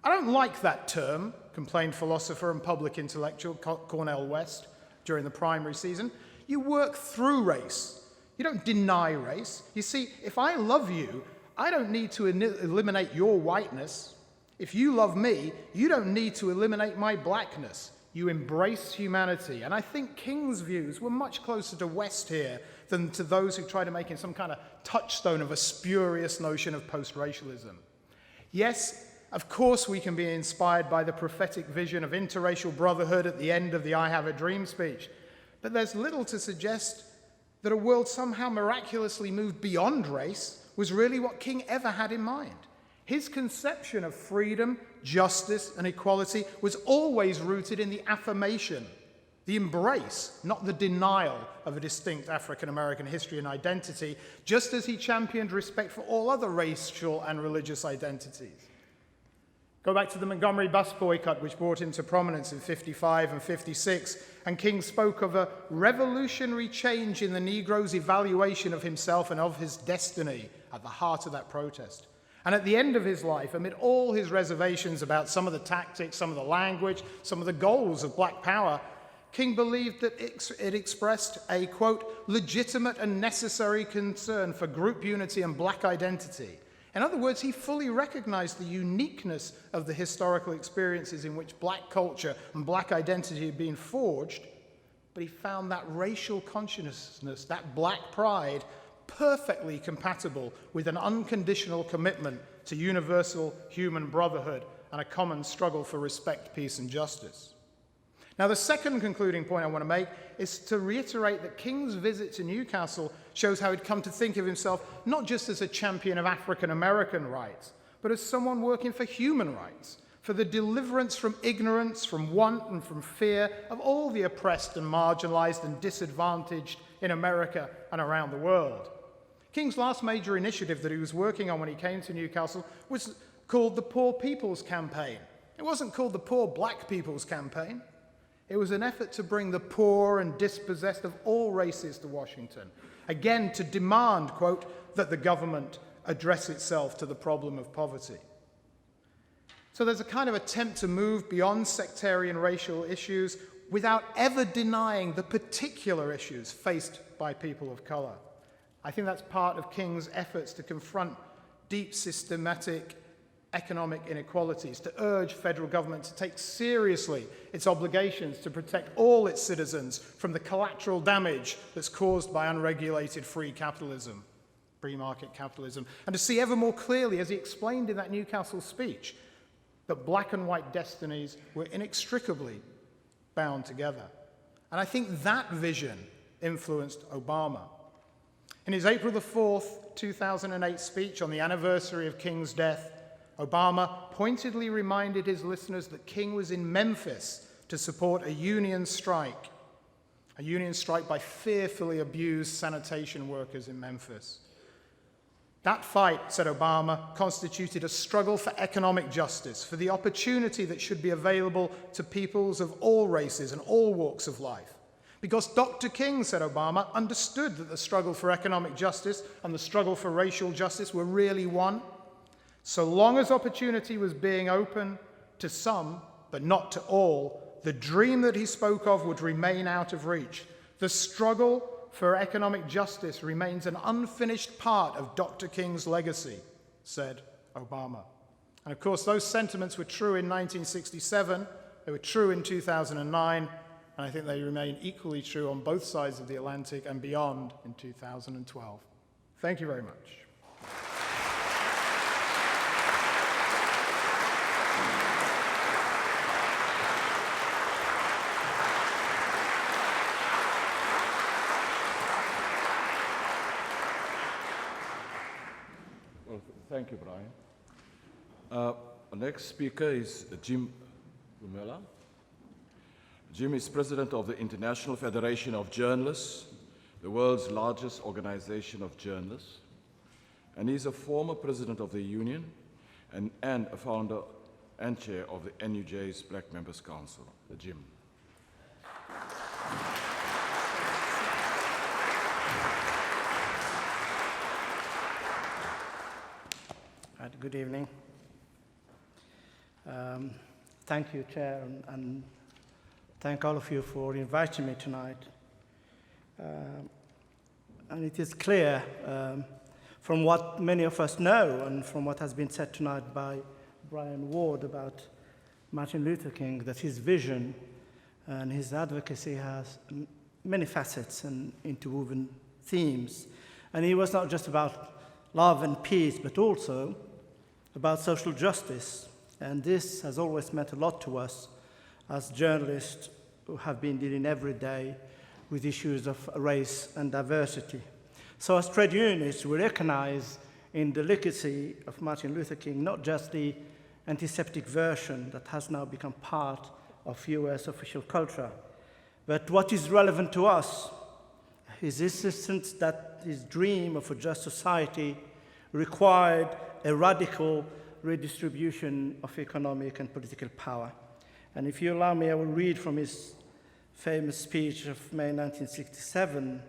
I don't like that term, complained philosopher and public intellectual Cornel West during the primary season. You work through race. You don't deny race. You see, if I love you, I don't need to eliminate your whiteness. If you love me, you don't need to eliminate my blackness. You embrace humanity. And I think King's views were much closer to West here than to those who try to make it some kind of touchstone of a spurious notion of post-racialism. Yes, of course we can be inspired by the prophetic vision of interracial brotherhood at the end of the I Have a Dream speech, but there's little to suggest that a world somehow miraculously moved beyond race was really what King ever had in mind. His conception of freedom, justice, and equality was always rooted in the affirmation, the embrace, not the denial of a distinct African-American history and identity, just as he championed respect for all other racial and religious identities. Go back to the Montgomery bus boycott, which brought him to prominence in 55 and 56, and King spoke of a revolutionary change in the Negro's evaluation of himself and of his destiny at the heart of that protest. And at the end of his life, amid all his reservations about some of the tactics, some of the language, some of the goals of Black Power, King believed that it expressed a, quote, legitimate and necessary concern for group unity and Black identity. In other words, he fully recognized the uniqueness of the historical experiences in which Black culture and Black identity had been forged, but he found that racial consciousness, that Black pride, perfectly compatible with an unconditional commitment to universal human brotherhood and a common struggle for respect, peace, and justice. Now, the second concluding point I want to make is to reiterate that King's visit to Newcastle shows how he'd come to think of himself not just as a champion of African-American rights, but as someone working for human rights, for the deliverance from ignorance, from want, and from fear of all the oppressed and marginalized and disadvantaged in America and around the world. King's last major initiative that he was working on when he came to Newcastle was called the Poor People's Campaign. It wasn't called the Poor Black People's Campaign. It was an effort to bring the poor and dispossessed of all races to Washington, again to demand, quote, that the government address itself to the problem of poverty. So there's a kind of attempt to move beyond sectarian racial issues without ever denying the particular issues faced by people of color. I think that's part of King's efforts to confront deep systematic economic inequalities, to urge federal government to take seriously its obligations to protect all its citizens from the collateral damage that's caused by unregulated free capitalism, free market capitalism, and to see ever more clearly, as he explained in that Newcastle speech, that Black and white destinies were inextricably bound together. And I think that vision influenced Obama. In his April the 4th, 2008 speech on the anniversary of King's death, Obama pointedly reminded his listeners that King was in Memphis to support a union strike by fearfully abused sanitation workers in Memphis. That fight, said Obama, constituted a struggle for economic justice, for the opportunity that should be available to peoples of all races and all walks of life. Because Dr. King, said Obama, understood that the struggle for economic justice and the struggle for racial justice were really one. So long as opportunity was being open to some, but not to all, the dream that he spoke of would remain out of reach. The struggle for economic justice remains an unfinished part of Dr. King's legacy, said Obama. And of course, those sentiments were true in 1967, they were true in 2009, and I think they remain equally true on both sides of the Atlantic and beyond in 2012. Thank you very much. Well, thank you, Brian. Our next speaker is Jim Boumelha. Jim is president of the International Federation of Journalists, the world's largest organization of journalists, and he's a former president of the union and a founder and chair of the NUJ's Black Members Council. Jim. Good evening. Thank you, Chair, and thank all of you for inviting me tonight. And it is clear from what many of us know and from what has been said tonight by Brian Ward about Martin Luther King that his vision and his advocacy has many facets and interwoven themes. And he was not just about love and peace, but also about social justice. And this has always meant a lot to us as journalists who have been dealing every day with issues of race and diversity. So as trade unionists, we recognize in the legacy of Martin Luther King not just the antiseptic version that has now become part of US official culture, but what is relevant to us, his insistence that his dream of a just society required a radical redistribution of economic and political power. And if you allow me, I will read from his famous speech of May 1967,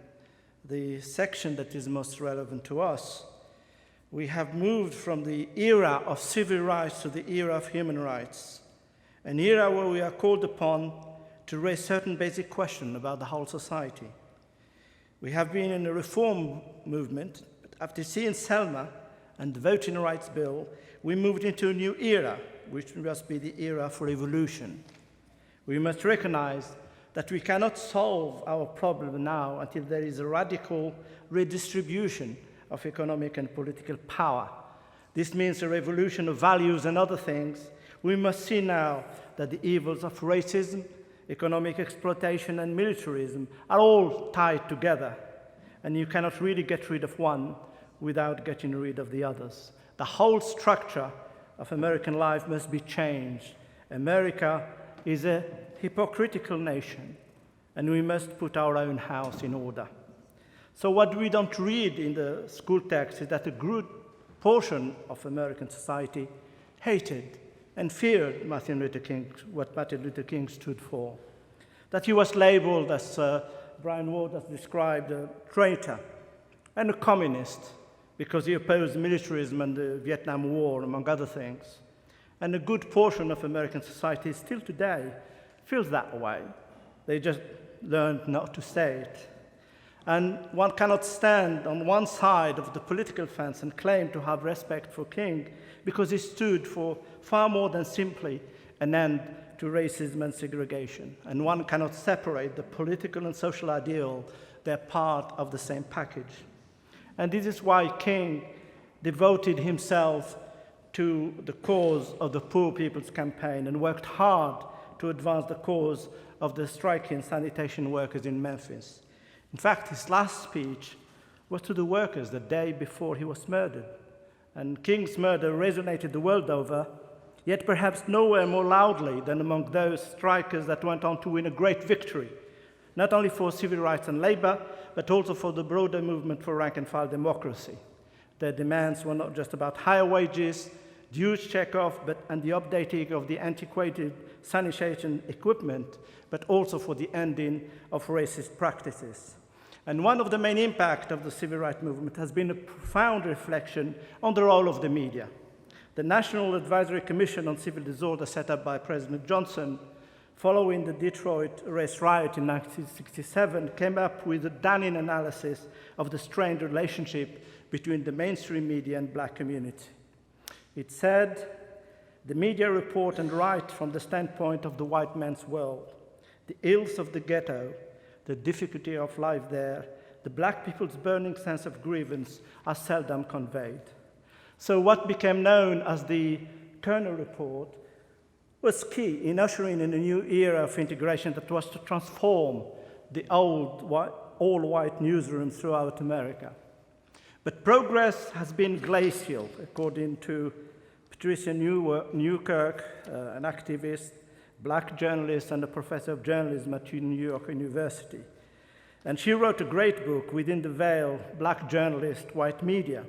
the section that is most relevant to us. We have moved from the era of civil rights to the era of human rights, an era where we are called upon to raise certain basic questions about the whole society. We have been in a reform movement, but after seeing Selma and the Voting Rights Bill, we moved into a new era, which must be the era of revolution. We must recognize that we cannot solve our problem now until there is a radical redistribution of economic and political power. This means a revolution of values and other things. We must see now that the evils of racism, economic exploitation, and militarism are all tied together, and you cannot really get rid of one without getting rid of the others. The whole structure of American life must be changed. America is a hypocritical nation, and we must put our own house in order. So what we don't read in the school text is that a good portion of American society hated and feared Martin Luther King, what Martin Luther King stood for. That he was labeled, as Brian Ward has described, a traitor and a communist because he opposed militarism and the Vietnam War, among other things. And a good portion of American society still today feels that way. They just learned not to say it. And one cannot stand on one side of the political fence and claim to have respect for King because he stood for far more than simply an end to racism and segregation. And one cannot separate the political and social ideal. They're part of the same package. And this is why King devoted himself to the cause of the Poor People's Campaign and worked hard to advance the cause of the striking sanitation workers in Memphis. In fact, his last speech was to the workers the day before he was murdered. And King's murder resonated the world over, yet perhaps nowhere more loudly than among those strikers that went on to win a great victory, not only for civil rights and labor, but also for the broader movement for rank-and-file democracy. Their demands were not just about higher wages, dues check-off, and the updating of the antiquated sanitation equipment, but also for the ending of racist practices. And one of the main impacts of the civil rights movement has been a profound reflection on the role of the media. The National Advisory Commission on Civil Disorder set up by President Johnson following the Detroit race riot in 1967 came up with a damning analysis of the strained relationship between the mainstream media and black community. It said, the media report and write from the standpoint of the white man's world. The ills of the ghetto, the difficulty of life there, the black people's burning sense of grievance are seldom conveyed. So what became known as the Kerner Report was key in ushering in a new era of integration that was to transform the old all-white newsroom throughout America. But progress has been glacial, according to Patricia Newkirk, an activist, black journalist, and a professor of journalism at New York University. And she wrote a great book, Within the Veil, Black Journalist, White Media,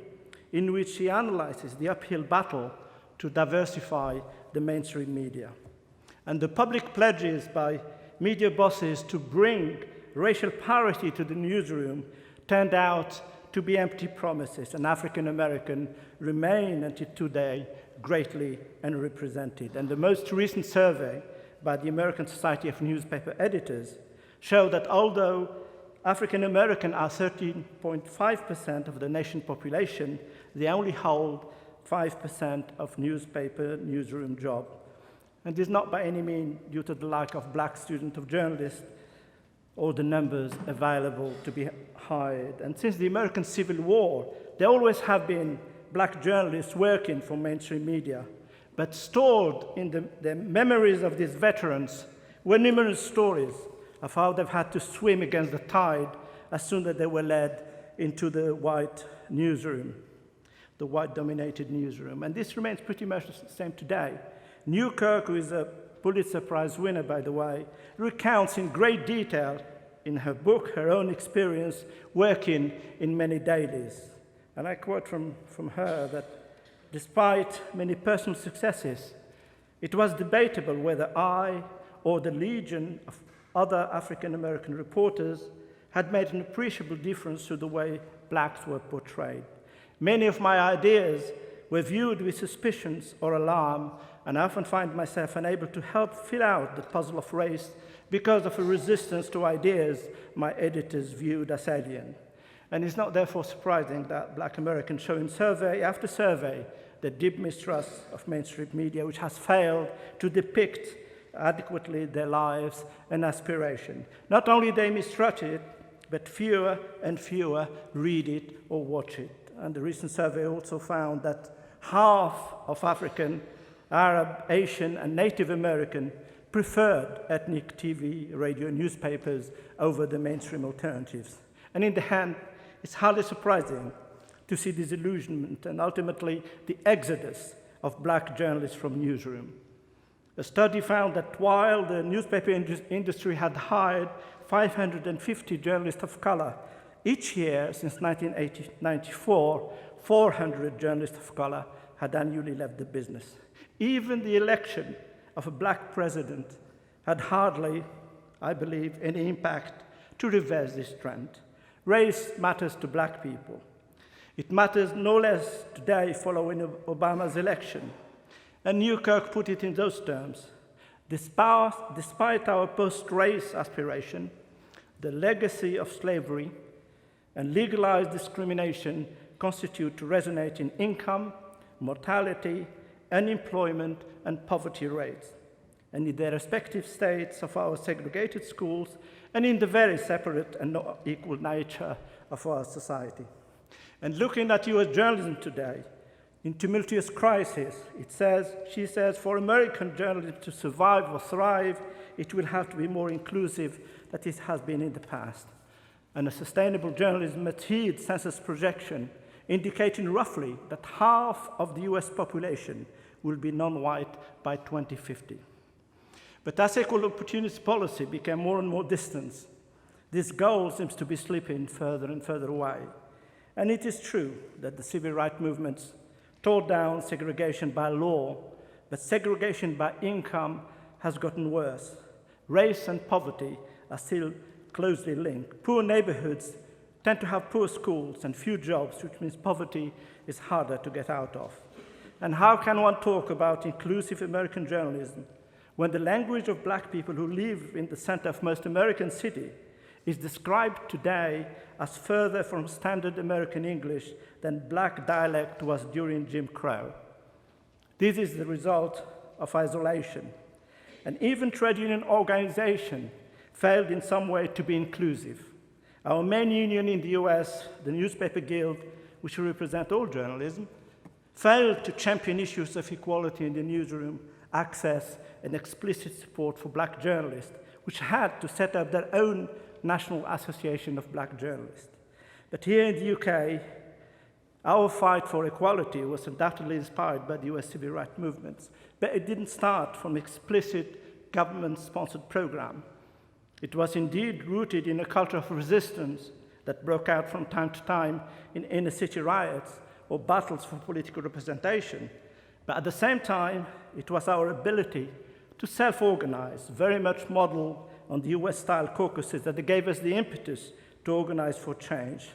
in which she analyzes the uphill battle to diversify the mainstream media. And the public pledges by media bosses to bring racial parity to the newsroom turned out to be empty promises, and African Americans remain until today greatly underrepresented. And the most recent survey by the American Society of Newspaper Editors showed that although African Americans are 13.5% of the nation's population, they only hold 5% of newsroom jobs. And this is not by any means due to the lack of black students of journalists or the numbers available to be hired. And since the American Civil War, there always have been black journalists working for mainstream media. But stored in the memories of these veterans were numerous stories of how they've had to swim against the tide as soon as they were led into the white newsroom, the white-dominated newsroom. And this remains pretty much the same today. Newkirk, who is a Pulitzer Prize winner, by the way, recounts in great detail in her book her own experience working in many dailies. And I quote from her that despite many personal successes, it was debatable whether I or the legion of other African-American reporters had made an appreciable difference to the way blacks were portrayed. Many of my ideas were viewed with suspicions or alarm, and I often find myself unable to help fill out the puzzle of race because of a resistance to ideas my editors viewed as alien. And it's not therefore surprising that Black Americans show in survey after survey the deep mistrust of mainstream media, which has failed to depict adequately their lives and aspiration. Not only they mistrust it, but fewer and fewer read it or watch it. And the recent survey also found that half of African, Arab, Asian, and Native American preferred ethnic TV, radio, and newspapers over the mainstream alternatives. And in the end, it's hardly surprising to see disillusionment and ultimately the exodus of black journalists from newsroom. A study found that while the newspaper industry had hired 550 journalists of color each year since 1994, 400 journalists of color had annually left the business. Even the election of a black president had hardly, I believe, any impact to reverse this trend. Race matters to black people. It matters no less today following Obama's election. And Newkirk put it in those terms. Despite our post-race aspiration, the legacy of slavery and legalized discrimination constitute to resonate in income, mortality, unemployment, and poverty rates, and in their respective states of our segregated schools, and in the very separate and not equal nature of our society. And looking at US journalism today, in tumultuous crisis, she says, for American journalism to survive or thrive, it will have to be more inclusive than it has been in the past. And a sustainable journalism must heed census projection, indicating roughly that half of the US population will be non-white by 2050. But as equal opportunity policy became more and more distant, this goal seems to be slipping further and further away. And it is true that the civil rights movements tore down segregation by law, but segregation by income has gotten worse. Race and poverty are still closely linked. Poor neighborhoods tend to have poor schools and few jobs, which means poverty is harder to get out of. And how can one talk about inclusive American journalism when the language of black people who live in the center of most American cities is described today as further from standard American English than black dialect was during Jim Crow? This is the result of isolation. And even trade union organization failed in some way to be inclusive. Our main union in the US, the Newspaper Guild, which represents all journalism, failed to champion issues of equality in the newsroom, access, and explicit support for black journalists, which had to set up their own National Association of Black Journalists. But here in the UK, our fight for equality was undoubtedly inspired by the US civil rights movements, but it didn't start from explicit government-sponsored program. It was indeed rooted in a culture of resistance that broke out from time to time in inner-city riots or battles for political representation. But at the same time, it was our ability to self-organize, very much modeled on the US-style caucuses, that gave us the impetus to organize for change.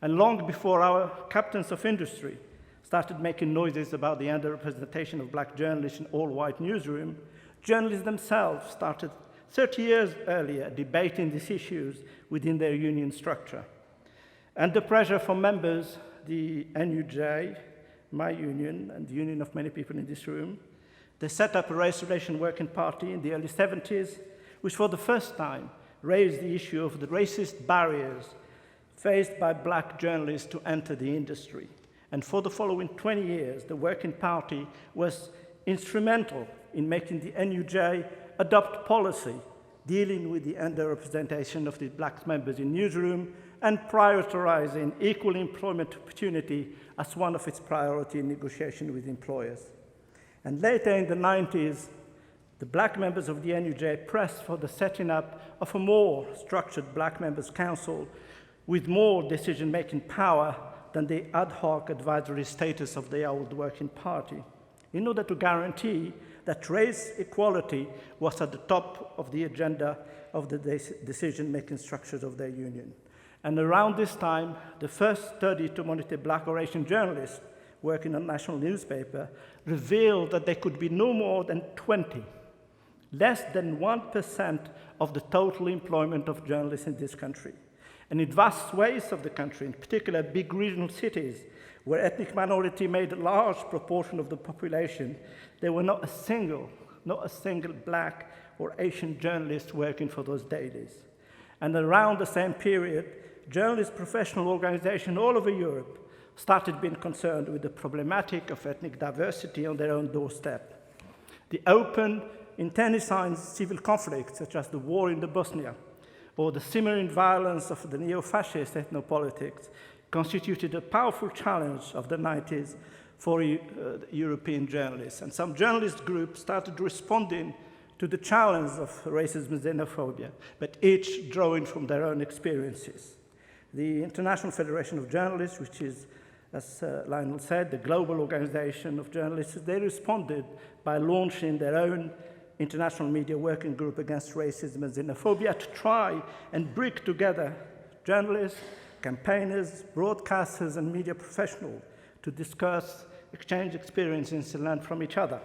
And long before our captains of industry started making noises about the underrepresentation of black journalists in all-white newsroom, journalists themselves started 30 years earlier debating these issues within their union structure. Under pressure from members, the NUJ, my union, and the union of many people in this room, they set up a race relation working party in the early 70s, which for the first time raised the issue of the racist barriers faced by black journalists to enter the industry. And for the following 20 years, the Working Party was instrumental in making the NUJ adopt policy dealing with the underrepresentation of the black members in newsroom, and prioritizing equal employment opportunity as one of its priority in negotiation with employers. And later in the 90s, the black members of the NUJ pressed for the setting up of a more structured black members' council with more decision-making power than the ad hoc advisory status of the old Working Party, in order to guarantee that race equality was at the top of the agenda of the decision-making structures of their union. And around this time, the first study to monitor black or Asian journalists working on a national newspaper revealed that there could be no more than 20, less than 1% of the total employment of journalists in this country. And in vast swathes of the country, in particular big regional cities, where ethnic minority made a large proportion of the population, there were not a single black or Asian journalist working for those dailies. And around the same period, journalist professional organizations all over Europe started being concerned with the problematic of ethnic diversity on their own doorstep. The open, internecine civil conflicts, such as the war in Bosnia, or the simmering violence of the neo-fascist ethnopolitics, constituted a powerful challenge of the 90s for European journalists. And some journalist groups started responding to the challenge of racism and xenophobia, but each drawing from their own experiences. The International Federation of Journalists, which is, as Lionel said, the global organization of journalists, they responded by launching their own international media working group against racism and xenophobia to try and bring together journalists, campaigners, broadcasters, and media professionals to discuss, exchange experiences, and learn from each other.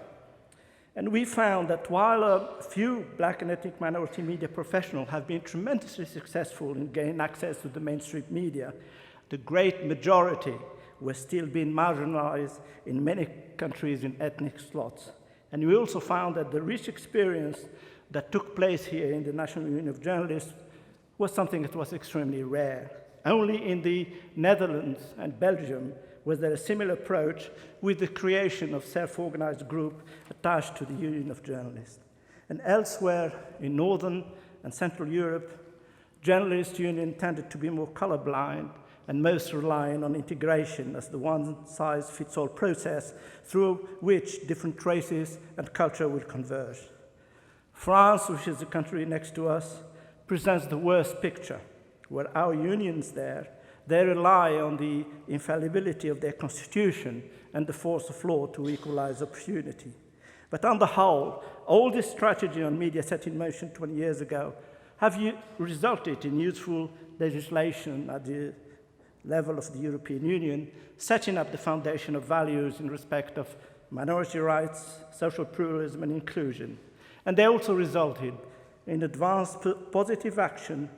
And we found that while a few black and ethnic minority media professionals have been tremendously successful in gaining access to the mainstream media, the great majority were still being marginalized in many countries in ethnic slots. And we also found that the rich experience that took place here in the National Union of Journalists was something that was extremely rare. Only in the Netherlands and Belgium was there a similar approach with the creation of self-organized group attached to the Union of Journalists. And elsewhere in Northern and Central Europe, journalist union tended to be more colorblind and most relying on integration as the one-size-fits-all process through which different races and culture will converge. France, which is the country next to us, presents the worst picture, where our unions there, they rely on the infallibility of their constitution and the force of law to equalize opportunity. But on the whole, all this strategy on media set in motion 20 years ago have resulted in useful legislation at the level of the European Union, setting up the foundation of values in respect of minority rights, social pluralism, and inclusion. And they also resulted in advanced positive action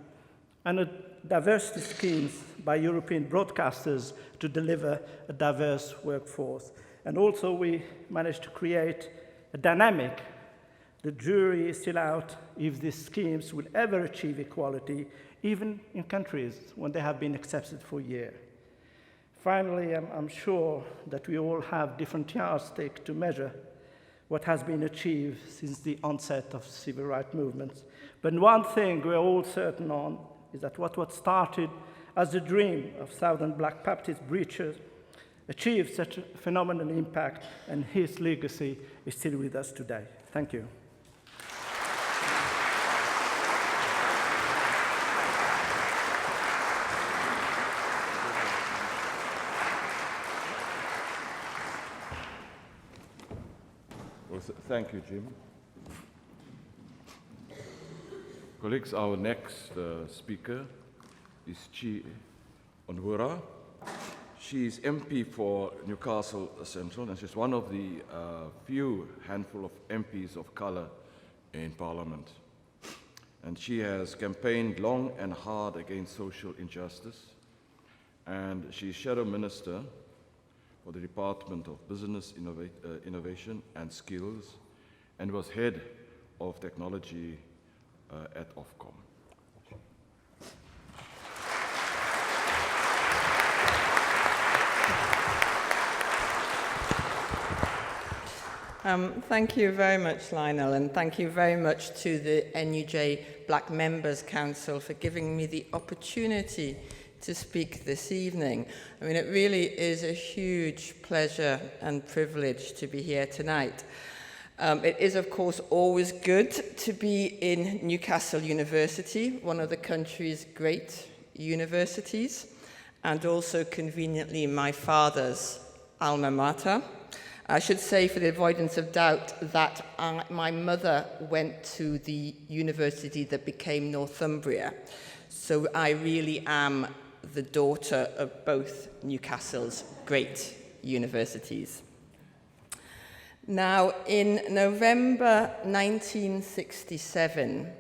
and diversity schemes by European broadcasters to deliver a diverse workforce. And also we managed to create a dynamic. The jury is still out if these schemes will ever achieve equality, even in countries when they have been accepted for years. Finally, I'm sure that we all have different yardsticks to measure what has been achieved since the onset of civil rights movements. But one thing we're all certain on is that what started as a dream of Southern Black Baptist preachers achieved such a phenomenal impact, and his legacy is still with us today. Thank you. Well, thank you, Jim. Colleagues, our next speaker is Onwurah. She is MP for Newcastle Central, and she's one of the few handful of MPs of color in Parliament. And she has campaigned long and hard against social injustice, and she's Shadow Minister for the Department of Business Innovation and Skills, and was Head of Technology at Ofcom. Thank you very much, Lionel, and thank you very much to the NUJ Black Members Council for giving me the opportunity to speak this evening. I mean, it really is a huge pleasure and privilege to be here tonight. It is, of course, always good to be in Newcastle University, one of the country's great universities, and also conveniently my father's alma mater. I should say, for the avoidance of doubt, that my mother went to the university that became Northumbria. So I really am the daughter of both Newcastle's great universities. Now, in November 1967,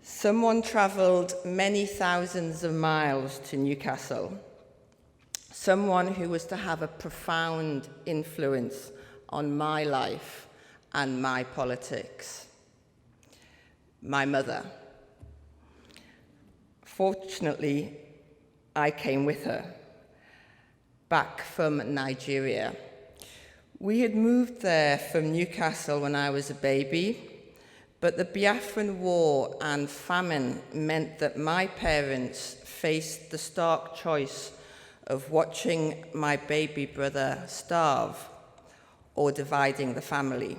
someone travelled many thousands of miles to Newcastle. Someone who was to have a profound influence on my life and my politics. My mother. Fortunately, I came with her, back from Nigeria. We had moved there from Newcastle when I was a baby, but the Biafran War and famine meant that my parents faced the stark choice of watching my baby brother starve or dividing the family.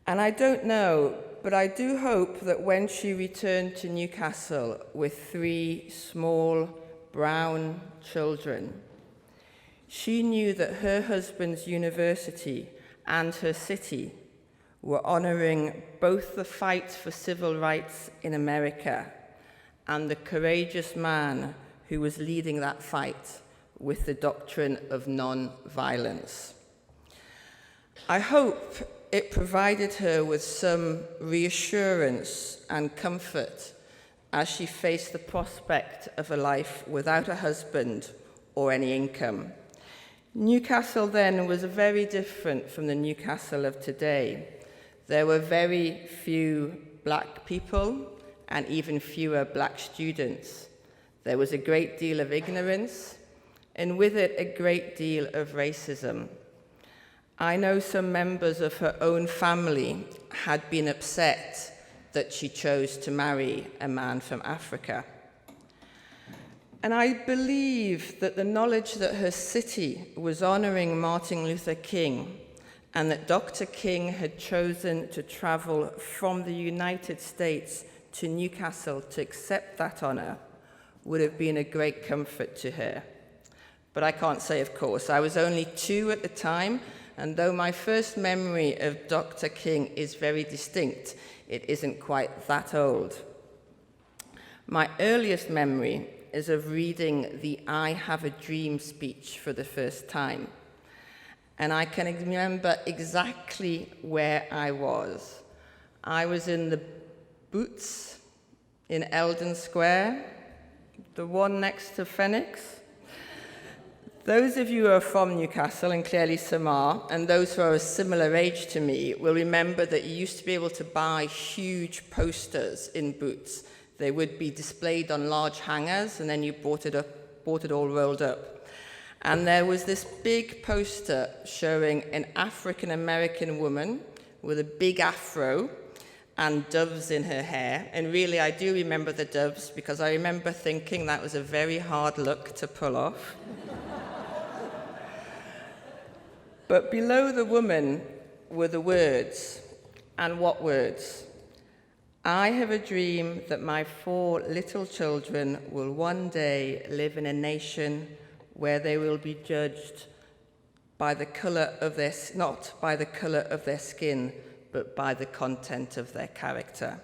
And I don't know, but I do hope that when she returned to Newcastle with 3 small brown children, she knew that her husband's university and her city were honouring both the fight for civil rights in America and the courageous man who was leading that fight with the doctrine of non-violence. I hope it provided her with some reassurance and comfort as she faced the prospect of a life without a husband or any income. Newcastle then was very different from the Newcastle of today. There were very few black people and even fewer black students. There was a great deal of ignorance, and with it a great deal of racism. I know some members of her own family had been upset that she chose to marry a man from Africa. And I believe that the knowledge that her city was honouring Martin Luther King and that Dr. King had chosen to travel from the United States to Newcastle to accept that honour would have been a great comfort to her. But I can't say, of course. I was only 2 at the time, and though my first memory of Dr. King is very distinct, it isn't quite that old. My earliest memory is of reading the I Have a Dream speech for the first time. And I can remember exactly where I was. I was in the Boots in Eldon Square, the one next to Phoenix. Those of you who are from Newcastle, and clearly some are, and those who are a similar age to me, will remember that you used to be able to buy huge posters in Boots. They would be displayed on large hangers, and then you bought it all rolled up. And there was this big poster showing an African-American woman with a big afro and doves in her hair. And really, I do remember the doves, because I remember thinking that was a very hard look to pull off. But below the woman were the words. And what words? I have a dream that my 4 little children will one day live in a nation where they will be judged by the color of their, not by the color of their skin, but by the content of their character.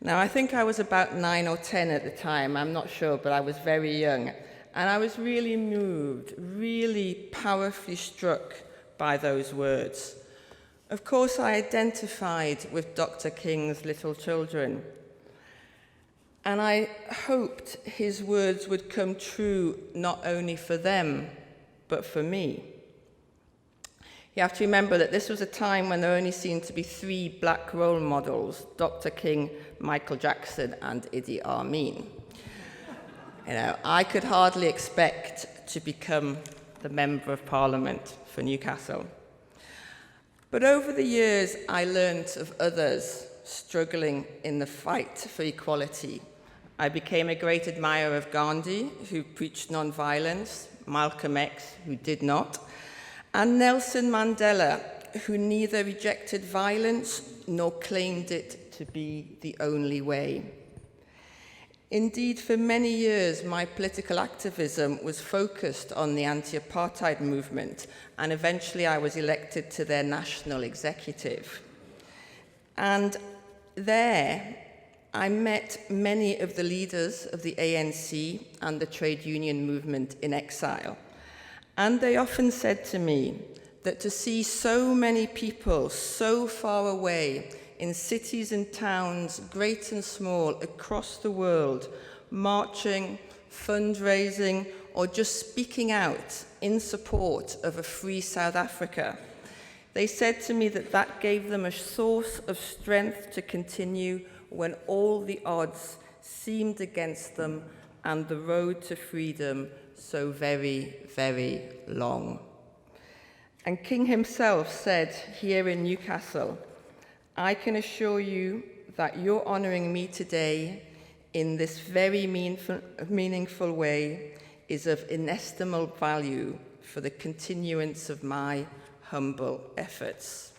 Now, I think I was about 9 or 10 at the time, I'm not sure, but I was very young. And I was really moved, really powerfully struck by those words. Of course, I identified with Dr. King's little children. And I hoped his words would come true not only for them, but for me. You have to remember that this was a time when there only seemed to be 3 black role models: Dr. King, Michael Jackson, and Idi Amin. You know, I could hardly expect to become the Member of Parliament for Newcastle. But over the years, I learnt of others struggling in the fight for equality. I became a great admirer of Gandhi, who preached non-violence, Malcolm X, who did not, and Nelson Mandela, who neither rejected violence nor claimed it to be the only way. Indeed, for many years, my political activism was focused on the anti-apartheid movement, and eventually I was elected to their national executive. And there, I met many of the leaders of the ANC and the trade union movement in exile. And they often said to me that to see so many people so far away in cities and towns, great and small, across the world, marching, fundraising, or just speaking out in support of a free South Africa. They said to me that that gave them a source of strength to continue when all the odds seemed against them and the road to freedom so very, very long. And King himself said here in Newcastle, "I can assure you that your honoring me today in this very meaningful way is of inestimable value for the continuance of my humble efforts."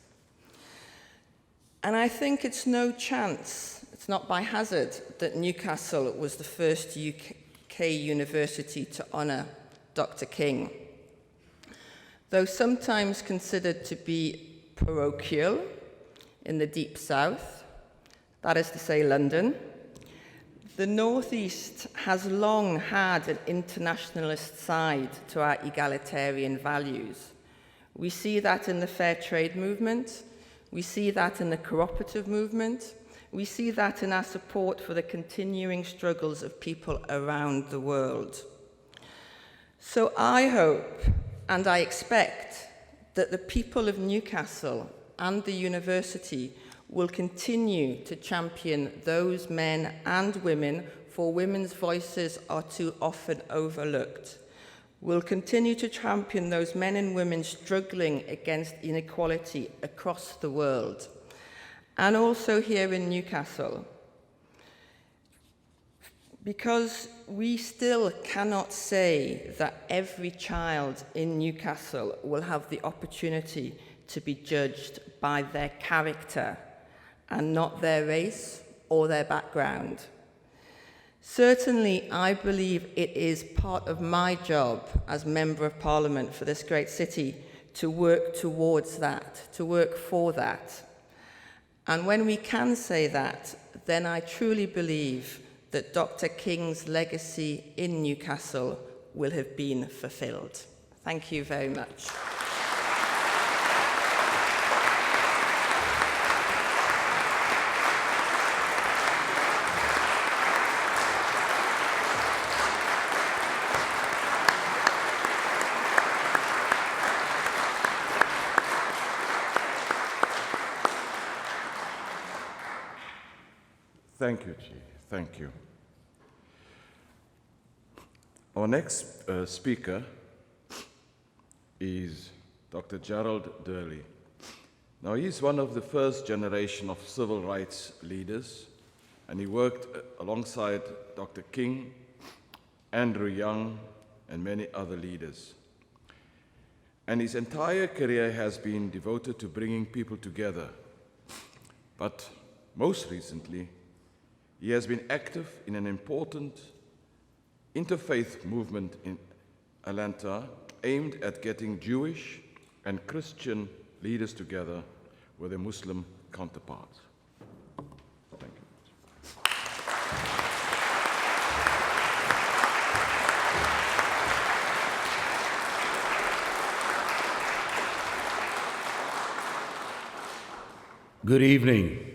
And I think it's no chance, it's not by hazard, that Newcastle was the first UK university to honour Dr. King. Though sometimes considered to be parochial in the deep south, that is to say London, the Northeast has long had an internationalist side to our egalitarian values. We see that in the fair trade movement, we see that in the cooperative movement, we see that in our support for the continuing struggles of people around the world. So I hope and I expect that the people of Newcastle and the university will continue to champion those men and women, for women's voices are too often overlooked. We'll continue to champion those men and women struggling against inequality across the world, and also here in Newcastle, because we still cannot say that every child in Newcastle will have the opportunity to be judged by their character and not their race or their background. Certainly, I believe it is part of my job as Member of Parliament for this great city to work towards that, to work for that. And when we can say that, then I truly believe that Dr. King's legacy in Newcastle will have been fulfilled. Thank you very much. Thank you, Chief. Thank you. Our next speaker is Dr. Gerald Durley. Now, he's one of the first generation of civil rights leaders, and he worked alongside Dr. King, Andrew Young, and many other leaders. And his entire career has been devoted to bringing people together. But most recently, he has been active in an important interfaith movement in Atlanta aimed at getting Jewish and Christian leaders together with their Muslim counterparts. Thank you. Good evening.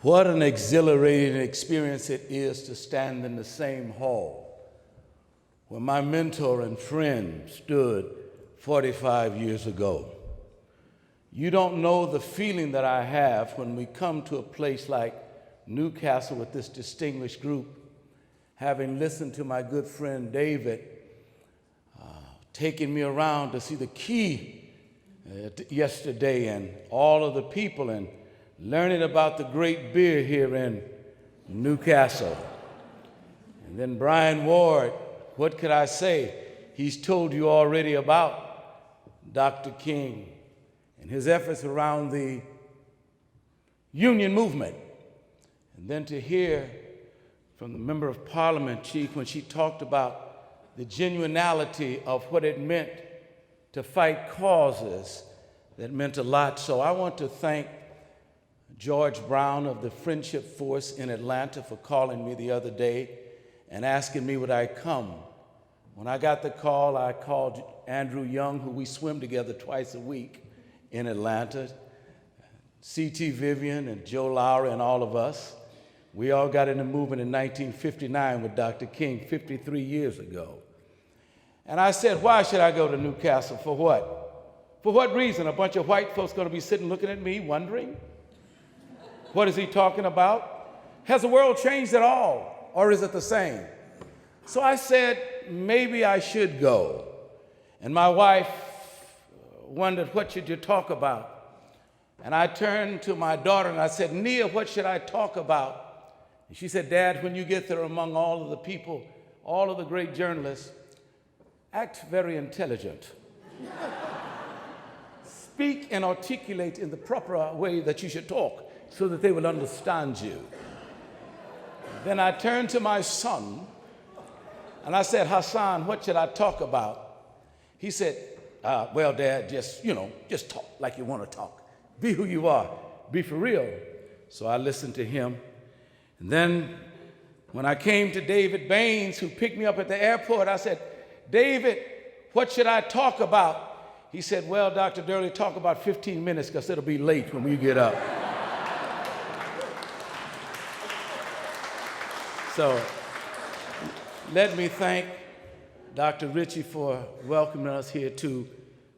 What an exhilarating experience it is to stand in the same hall where my mentor and friend stood 45 years ago. You don't know the feeling that I have when we come to a place like Newcastle with this distinguished group, having listened to my good friend David taking me around to see the key yesterday and all of the people and learning about the great beer here in Newcastle. And then Brian Ward, what could I say? He's told you already about Dr. King and his efforts around the union movement. And then to hear from the Member of Parliament, Chief, when she talked about the genuinity of what it meant to fight causes that meant a lot. So I want to thank George Brown of the Friendship Force in Atlanta for calling me the other day and asking me would I come. When I got the call, I called Andrew Young, who we swim together twice a week in Atlanta, C.T. Vivian and Joe Lowry and all of us. We all got in the movement in 1959 with Dr. King 53 years ago. And I said, why should I go to Newcastle? For what? For what reason? A bunch of white folks going to be sitting looking at me wondering? What is he talking about? Has the world changed at all? Or is it the same? So I said, maybe I should go. And my wife wondered, what should you talk about? And I turned to my daughter and I said, Nia, what should I talk about? And she said, Dad, when you get there among all of the people, all of the great journalists, act very intelligent. Speak and articulate in the proper way that you should talk so that they will understand you. Then I turned to my son and I said, Hassan, what should I talk about? He said, well, Dad, just talk like you want to talk. Be who you are. Be for real. So I listened to him. And then when I came to David Baines, who picked me up at the airport, I said, David, what should I talk about? He said, well, Dr. Durley, talk about 15 minutes because it'll be late when we get up. So let me thank Dr. Ritchie for welcoming us here to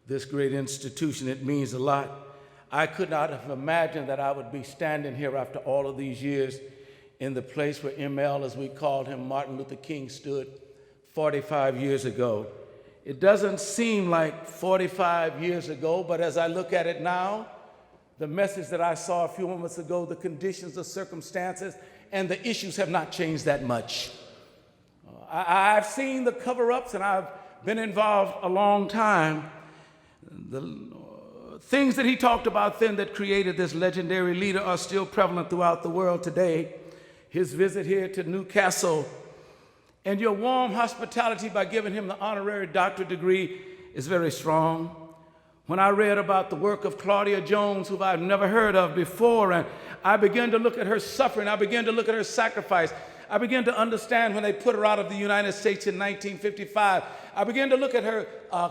this great institution. It means a lot. I could not have imagined that I would be standing here after all of these years in the place where ML, as we called him, Martin Luther King, stood 45 years ago. It doesn't seem like 45 years ago, but as I look at it now, the message that I saw a few moments ago, the conditions, the circumstances, and the issues have not changed that much. I've seen the cover-ups, and I've been involved a long time. The things that he talked about then that created this legendary leader are still prevalent throughout the world today. His visit here to Newcastle and your warm hospitality by giving him the honorary doctorate degree is very strong. When I read about the work of Claudia Jones, who I've never heard of before, and I began to look at her suffering, I began to look at her sacrifice, I began to understand when they put her out of the United States in 1955. I began to look at her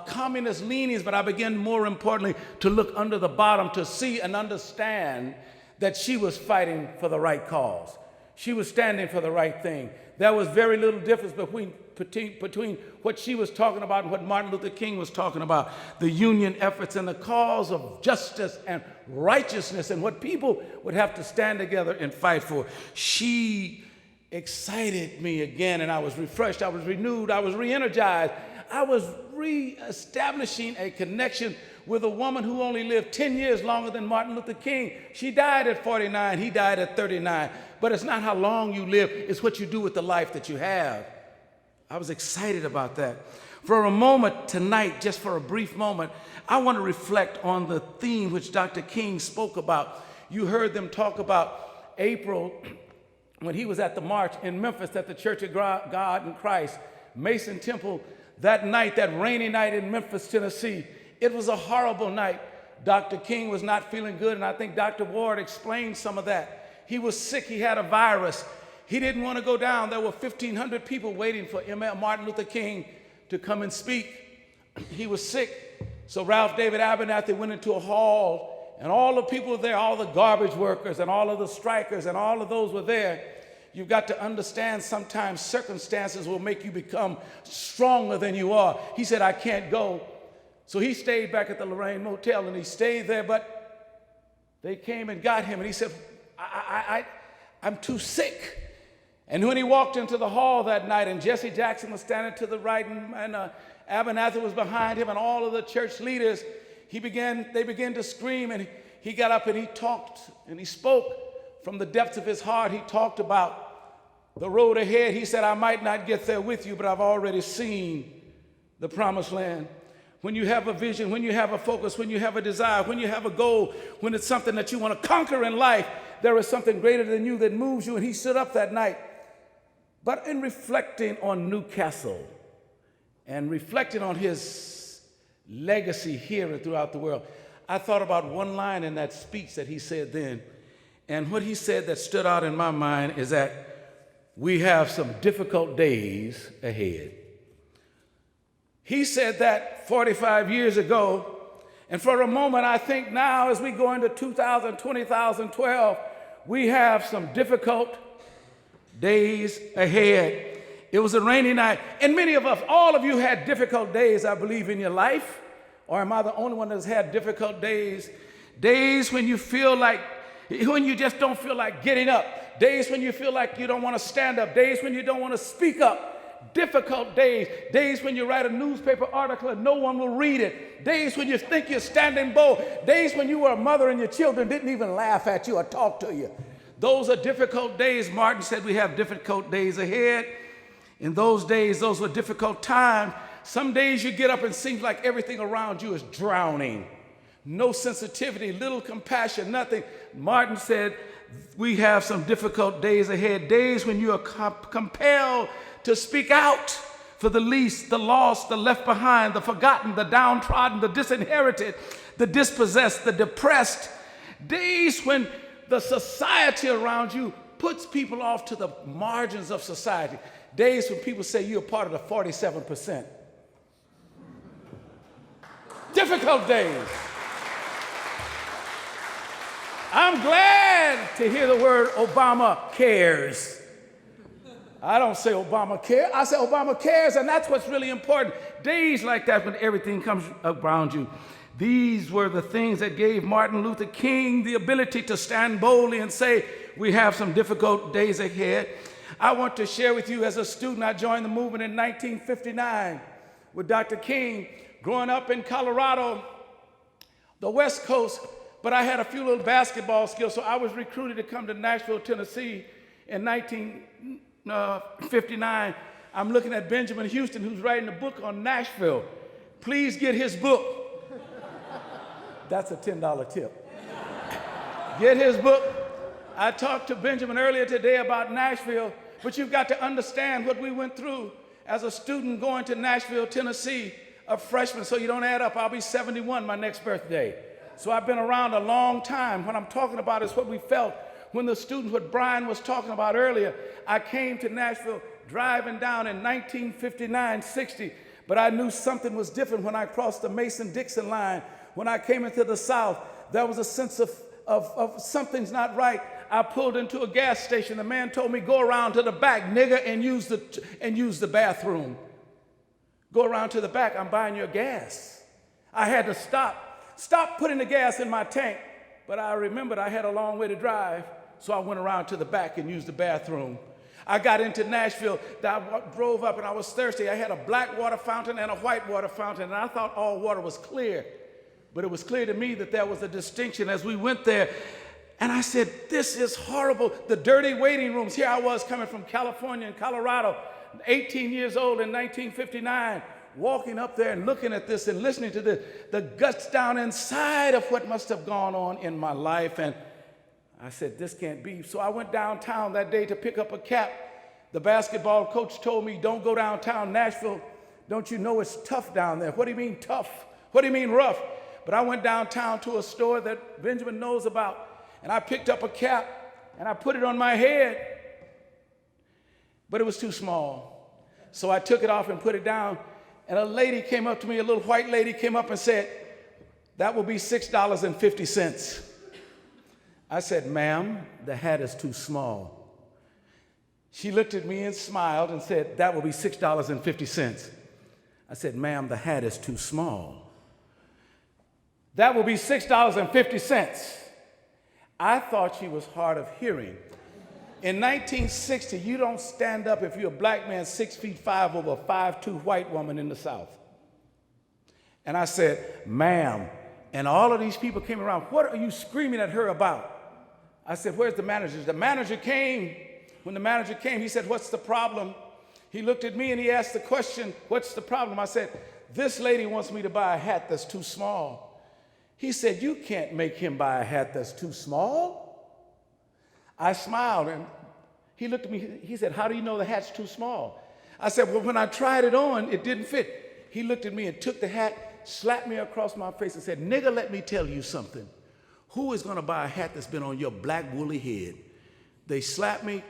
communist leanings, but I began, more importantly, to look under the bottom to see and understand that she was fighting for the right cause. She was standing for the right thing. There was very little difference between what she was talking about and what Martin Luther King was talking about, the union efforts and the cause of justice and righteousness and what people would have to stand together and fight for. She excited me again, and I was refreshed, I was renewed, I was re-energized. I was re-establishing a connection with a woman who only lived 10 years longer than Martin Luther King. She died at 49, he died at 39. But it's not how long you live, it's what you do with the life that you have. I was excited about that. For a moment tonight, just for a brief moment, I want to reflect on the theme which Dr. King spoke about. You heard them talk about April, when he was at the march in Memphis at the Church of God in Christ, Mason Temple, that night, that rainy night in Memphis, Tennessee. It was a horrible night. Dr. King was not feeling good, and I think Dr. Ward explained some of that. He was sick, he had a virus. He didn't want to go down. There were 1,500 people waiting for Martin Luther King to come and speak. He was sick. So Ralph David Abernathy went into a hall, and all the people were there, all the garbage workers and all of the strikers and all of those were there. You've got to understand sometimes circumstances will make you become stronger than you are. He said, I can't go. So he stayed back at the Lorraine Motel, and he stayed there, but they came and got him, and he said, I'm too sick. And when he walked into the hall that night, and Jesse Jackson was standing to the right, and Abernathy was behind him, and all of the church leaders, they began to scream, and he got up and he talked and he spoke from the depths of his heart. He talked about the road ahead. He said, I might not get there with you, but I've already seen the promised land. When you have a vision, when you have a focus, when you have a desire, when you have a goal, when it's something that you want to conquer in life, there is something greater than you that moves you. And he stood up that night. But in reflecting on Newcastle and reflecting on his legacy here and throughout the world, I thought about one line in that speech that he said then. And what he said that stood out in my mind is that we have some difficult days ahead. He said that 45 years ago. And for a moment, I think now as we go into 2012, we have some difficult days ahead. It was a rainy night. And many of us, all of you had difficult days, I believe, in your life. Or am I the only one that's had difficult days? Days when you feel like, when you just don't feel like getting up. Days when you feel like you don't want to stand up. Days when you don't want to speak up. Difficult days. Days when you write a newspaper article and no one will read it. Days when you think you're standing bold. Days when you were a mother and your children didn't even laugh at you or talk to you. Those are difficult days. Martin said we have difficult days ahead. In those days, those were difficult times. Some days you get up and it seems like everything around you is drowning. No sensitivity, little compassion, nothing. Martin said we have some difficult days ahead. Days when you are compelled to speak out for the least, the lost, the left behind, the forgotten, the downtrodden, the disinherited, the dispossessed, the depressed. Days when the society around you puts people off to the margins of society. Days when people say you're part of the 47%. Difficult days. I'm glad to hear the word Obama cares. I don't say Obama cares. I say Obama cares, and that's what's really important. Days like that when everything comes around you. These were the things that gave Martin Luther King the ability to stand boldly and say, we have some difficult days ahead. I want to share with you as a student, I joined the movement in 1959 with Dr. King, growing up in Colorado, the West Coast, but I had a few little basketball skills, so I was recruited to come to Nashville, Tennessee in 1959. I'm looking at Benjamin Houston, who's writing a book on Nashville. Please get his book. That's a $10 tip. Get his book. I talked to Benjamin earlier today about Nashville, but you've got to understand what we went through as a student going to Nashville, Tennessee, a freshman, so you don't add up. I'll be 71 my next birthday. So I've been around a long time. What I'm talking about is what we felt when the students, what Brian was talking about earlier. I came to Nashville driving down in 1959, 60, but I knew something was different when I crossed the Mason-Dixon line. When I came into the South, there was a sense of something's not right. I pulled into a gas station. The man told me, go around to the back, nigger, and use the bathroom. Go around to the back, I'm buying your gas. I had to stop putting the gas in my tank, but I remembered I had a long way to drive, so I went around to the back and used the bathroom. I got into Nashville, I drove up and I was thirsty. I had a black water fountain and a white water fountain, and I thought all water was clear. But it was clear to me that there was a distinction as we went there. And I said, this is horrible. The dirty waiting rooms. Here I was coming from California and Colorado, 18 years old in 1959, walking up there and looking at this and listening to this, the guts down inside of what must have gone on in my life. And I said, this can't be. So I went downtown that day to pick up a cap. The basketball coach told me, don't go downtown Nashville. Don't you know it's tough down there? What do you mean tough? What do you mean rough? But I went downtown to a store that Benjamin knows about, and I picked up a cap, and I put it on my head, but it was too small. So I took it off and put it down, and a lady came up to me, a little white lady came up and said, that will be $6.50. I said, ma'am, the hat is too small. She looked at me and smiled and said, that will be $6.50. I said, ma'am, the hat is too small. That will be $6.50. I thought she was hard of hearing. In 1960, you don't stand up if you're a black man 6'5" over a 5'2" white woman in the South. And I said, ma'am, And all of these people came around. What are you screaming at her about? I said, where's the manager? The manager came. When the manager came, he said, what's the problem? He looked at me and he asked the question, what's the problem? I said, this lady wants me to buy a hat that's too small. He said, you can't make him buy a hat that's too small. I smiled and he looked at me. He said, how do you know the hat's too small? I said, well, when I tried it on, it didn't fit. He looked at me and took the hat, slapped me across my face and said, nigga, let me tell you something. Who is going to buy a hat that's been on your black woolly head? They slapped me,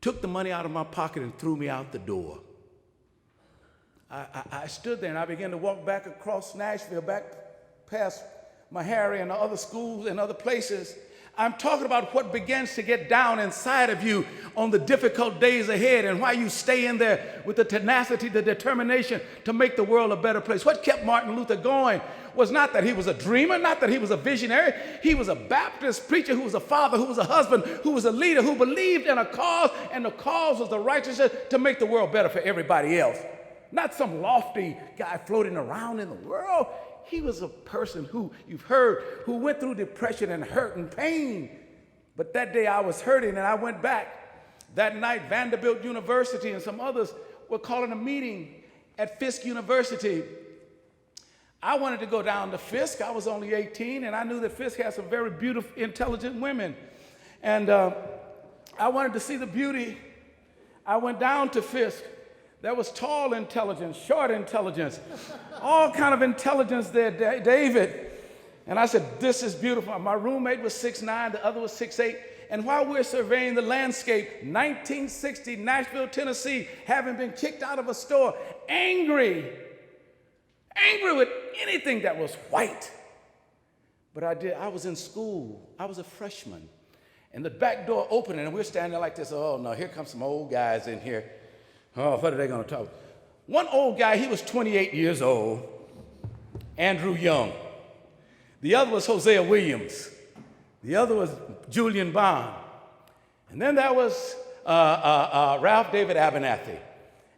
took the money out of my pocket and threw me out the door. I stood there and I began to walk back across Nashville, back past Meharry and the other schools and other places. I'm talking about what begins to get down inside of you on the difficult days ahead and why you stay in there with the tenacity, the determination to make the world a better place. What kept Martin Luther going was not that he was a dreamer, not that he was a visionary. He was a Baptist preacher who was a father, who was a husband, who was a leader, who believed in a cause, and the cause was the righteousness to make the world better for everybody else. Not some lofty guy floating around in the world. He was a person who, you've heard, who went through depression and hurt and pain. But that day I was hurting and I went back. That night, Vanderbilt University and some others were calling a meeting at Fisk University. I wanted to go down to Fisk. I was only 18 and I knew that Fisk had some very beautiful, intelligent women. And I wanted to see the beauty. I went down to Fisk. There was tall intelligence, short intelligence, all kind of intelligence there, David. And I said, this is beautiful. My roommate was 6'9", the other was 6'8". And while we're surveying the landscape, 1960, Nashville, Tennessee, having been kicked out of a store, angry with anything that was white. But I was in school. I was a freshman. And the back door opened and we're standing there like this. Oh, no, here come some old guys in here. Oh, what are they going to talk? One old guy, he was 28 years old, Andrew Young. The other was Hosea Williams. The other was Julian Bond. And then there was Ralph David Abernathy.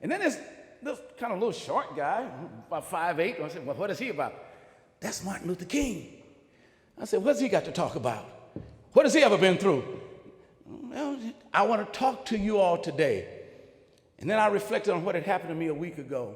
And then there's this kind of little short guy, about 5'8". I said, well, what is he about? That's Martin Luther King. I said, what's he got to talk about? What has he ever been through? Well, I want to talk to you all today. And then I reflected on what had happened to me a week ago.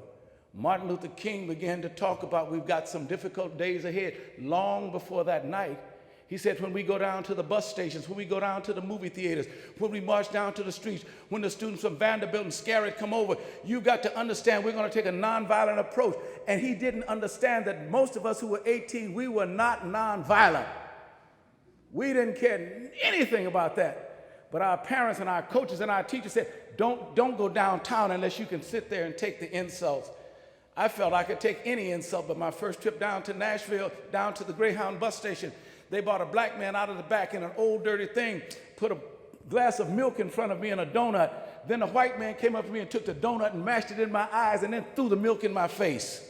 Martin Luther King began to talk about we've got some difficult days ahead. Long before that night, he said when we go down to the bus stations, when we go down to the movie theaters, when we march down to the streets, when the students from Vanderbilt and Scarrett come over, you've got to understand we're going to take a nonviolent approach. And he didn't understand that most of us who were 18, we were not nonviolent. We didn't care anything about that. But our parents and our coaches and our teachers said, don't go downtown unless you can sit there and take the insults. I felt I could take any insult, but my first trip down to Nashville, down to the Greyhound bus station, they brought a black man out of the back in an old dirty thing, put a glass of milk in front of me and a donut. Then a white man came up to me and took the donut and mashed it in my eyes and then threw the milk in my face.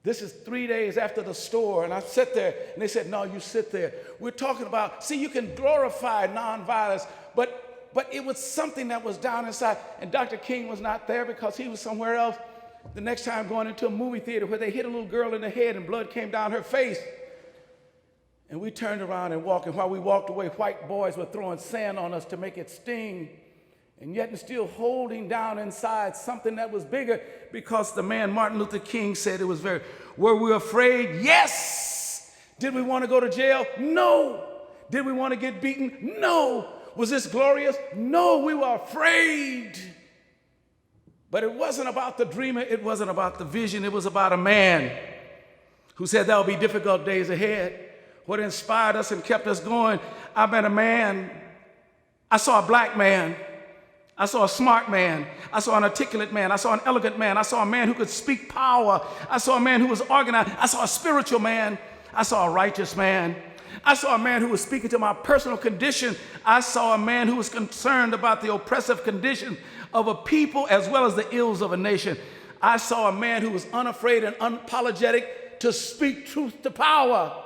This is 3 days after the store, and I sat there, and they said, no, you sit there. We're talking about, see, you can glorify nonviolence, but it was something that was down inside, and Dr. King was not there because he was somewhere else. The next time going into a movie theater where they hit a little girl in the head and blood came down her face. And we turned around and walked, and while we walked away, white boys were throwing sand on us to make it sting, and yet still holding down inside something that was bigger because the man Martin Luther King said it was very, were we afraid? Yes. Did we want to go to jail? No. Did we want to get beaten? No. Was this glorious? No, we were afraid. But it wasn't about the dreamer. It wasn't about the vision. It was about a man who said there will be difficult days ahead. What inspired us and kept us going, I met a man. I saw a black man. I saw a smart man. I saw an articulate man. I saw an elegant man. I saw a man who could speak power. I saw a man who was organized. I saw a spiritual man. I saw a righteous man. I saw a man who was speaking to my personal condition. I saw a man who was concerned about the oppressive condition of a people as well as the ills of a nation. I saw a man who was unafraid and unapologetic to speak truth to power.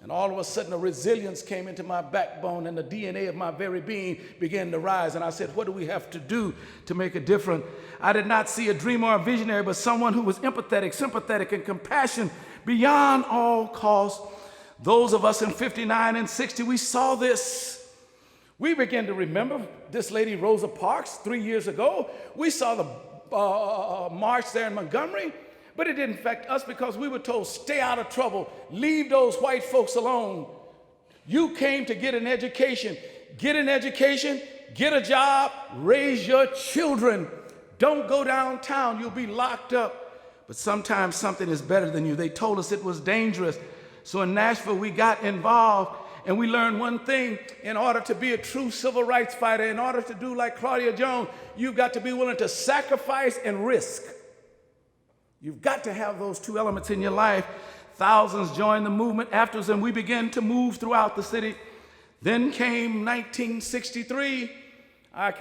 And all of a sudden, a resilience came into my backbone and the DNA of my very being began to rise. And I said, what do we have to do to make a difference? I did not see a dreamer or a visionary, but someone who was empathetic, sympathetic, and compassionate beyond all cost. Those of us in 59 and 60, we saw this. We began to remember this lady Rosa Parks 3 years ago. We saw the march there in Montgomery, but it didn't affect us because we were told, stay out of trouble, leave those white folks alone. You came to get an education. Get an education, get a job, raise your children. Don't go downtown, you'll be locked up. But sometimes something is better than you. They told us it was dangerous. So in Nashville, we got involved and we learned one thing. In order to be a true civil rights fighter, in order to do like Claudia Jones, you've got to be willing to sacrifice and risk. You've got to have those two elements in your life. Thousands joined the movement afterwards, and we began to move throughout the city. Then came 1963. I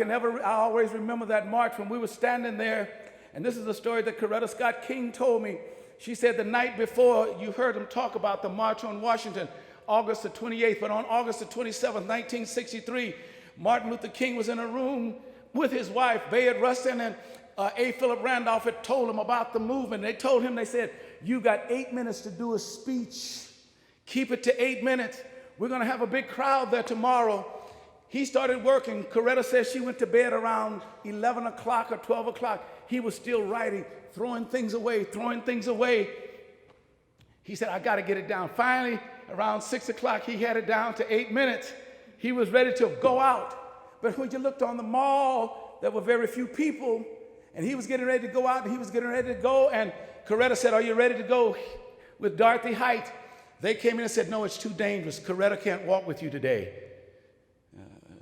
always remember that march when we were standing there. And this is a story that Coretta Scott King told me. She said the night before, you heard him talk about the March on Washington, August the 28th, but on August the 27th, 1963, Martin Luther King was in a room with his wife, Bayard Rustin, and A. Philip Randolph had told him about the movement. They told him, they said, you got 8 minutes to do a speech. Keep it to 8 minutes. We're going to have a big crowd there tomorrow. He started working. Coretta says she went to bed around 11 o'clock or 12 o'clock. He was still writing, throwing things away. He said, I got to get it down. Finally, around 6 o'clock, he had it down to 8 minutes. He was ready to go out. But when you looked on the mall, there were very few people. And he was getting ready to go out, and he was getting ready to go. And Coretta said, are you ready to go with Dorothy Height? They came in and said, no, it's too dangerous. Coretta can't walk with you today.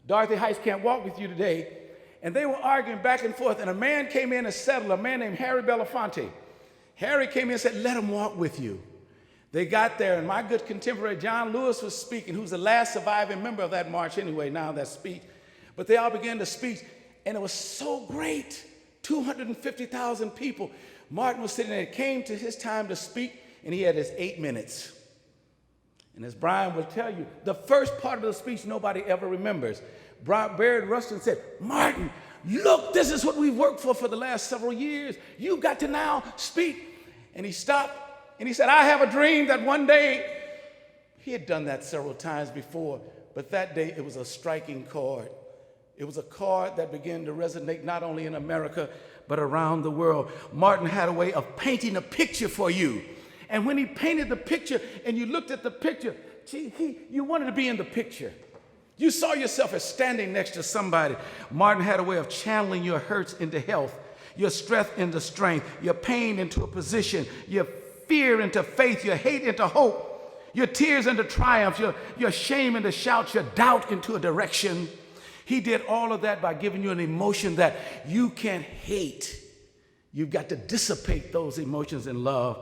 Dorothy Height can't walk with you today. And they were arguing back and forth. And a man came in and settled, a man named Harry Belafonte. Harry came in and said, let him walk with you. They got there, and my good contemporary John Lewis was speaking, who's the last surviving member of that march anyway, now that speech. But they all began to speak, and it was so great. 250,000 people. Martin was sitting there. It came to his time to speak, and he had his 8 minutes. And as Brian will tell you, the first part of the speech nobody ever remembers. Bayard Rustin said, Martin, look, this is what we've worked for the last several years. You've got to now speak. And he stopped, and he said, I have a dream that one day, he had done that several times before, but that day it was a striking chord. It was a chord that began to resonate not only in America, but around the world. Martin had a way of painting a picture for you. And when he painted the picture and you looked at the picture, you wanted to be in the picture. You saw yourself as standing next to somebody. Martin had a way of channeling your hurts into health, your strength into strength, your pain into a position, your fear into faith, your hate into hope, your tears into triumph, your shame into shouts, your doubt into a direction. He did all of that by giving you an emotion that you can't hate. You've got to dissipate those emotions in love.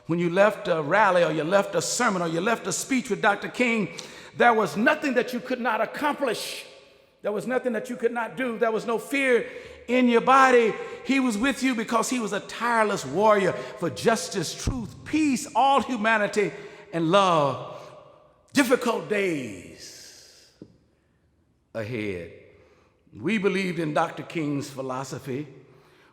When you left a rally or you left a sermon or you left a speech with Dr. King, there was nothing that you could not accomplish. There was nothing that you could not do. There was no fear in your body. He was with you because he was a tireless warrior for justice, truth, peace, all humanity, and love. Difficult days ahead. We believed in Dr. King's philosophy.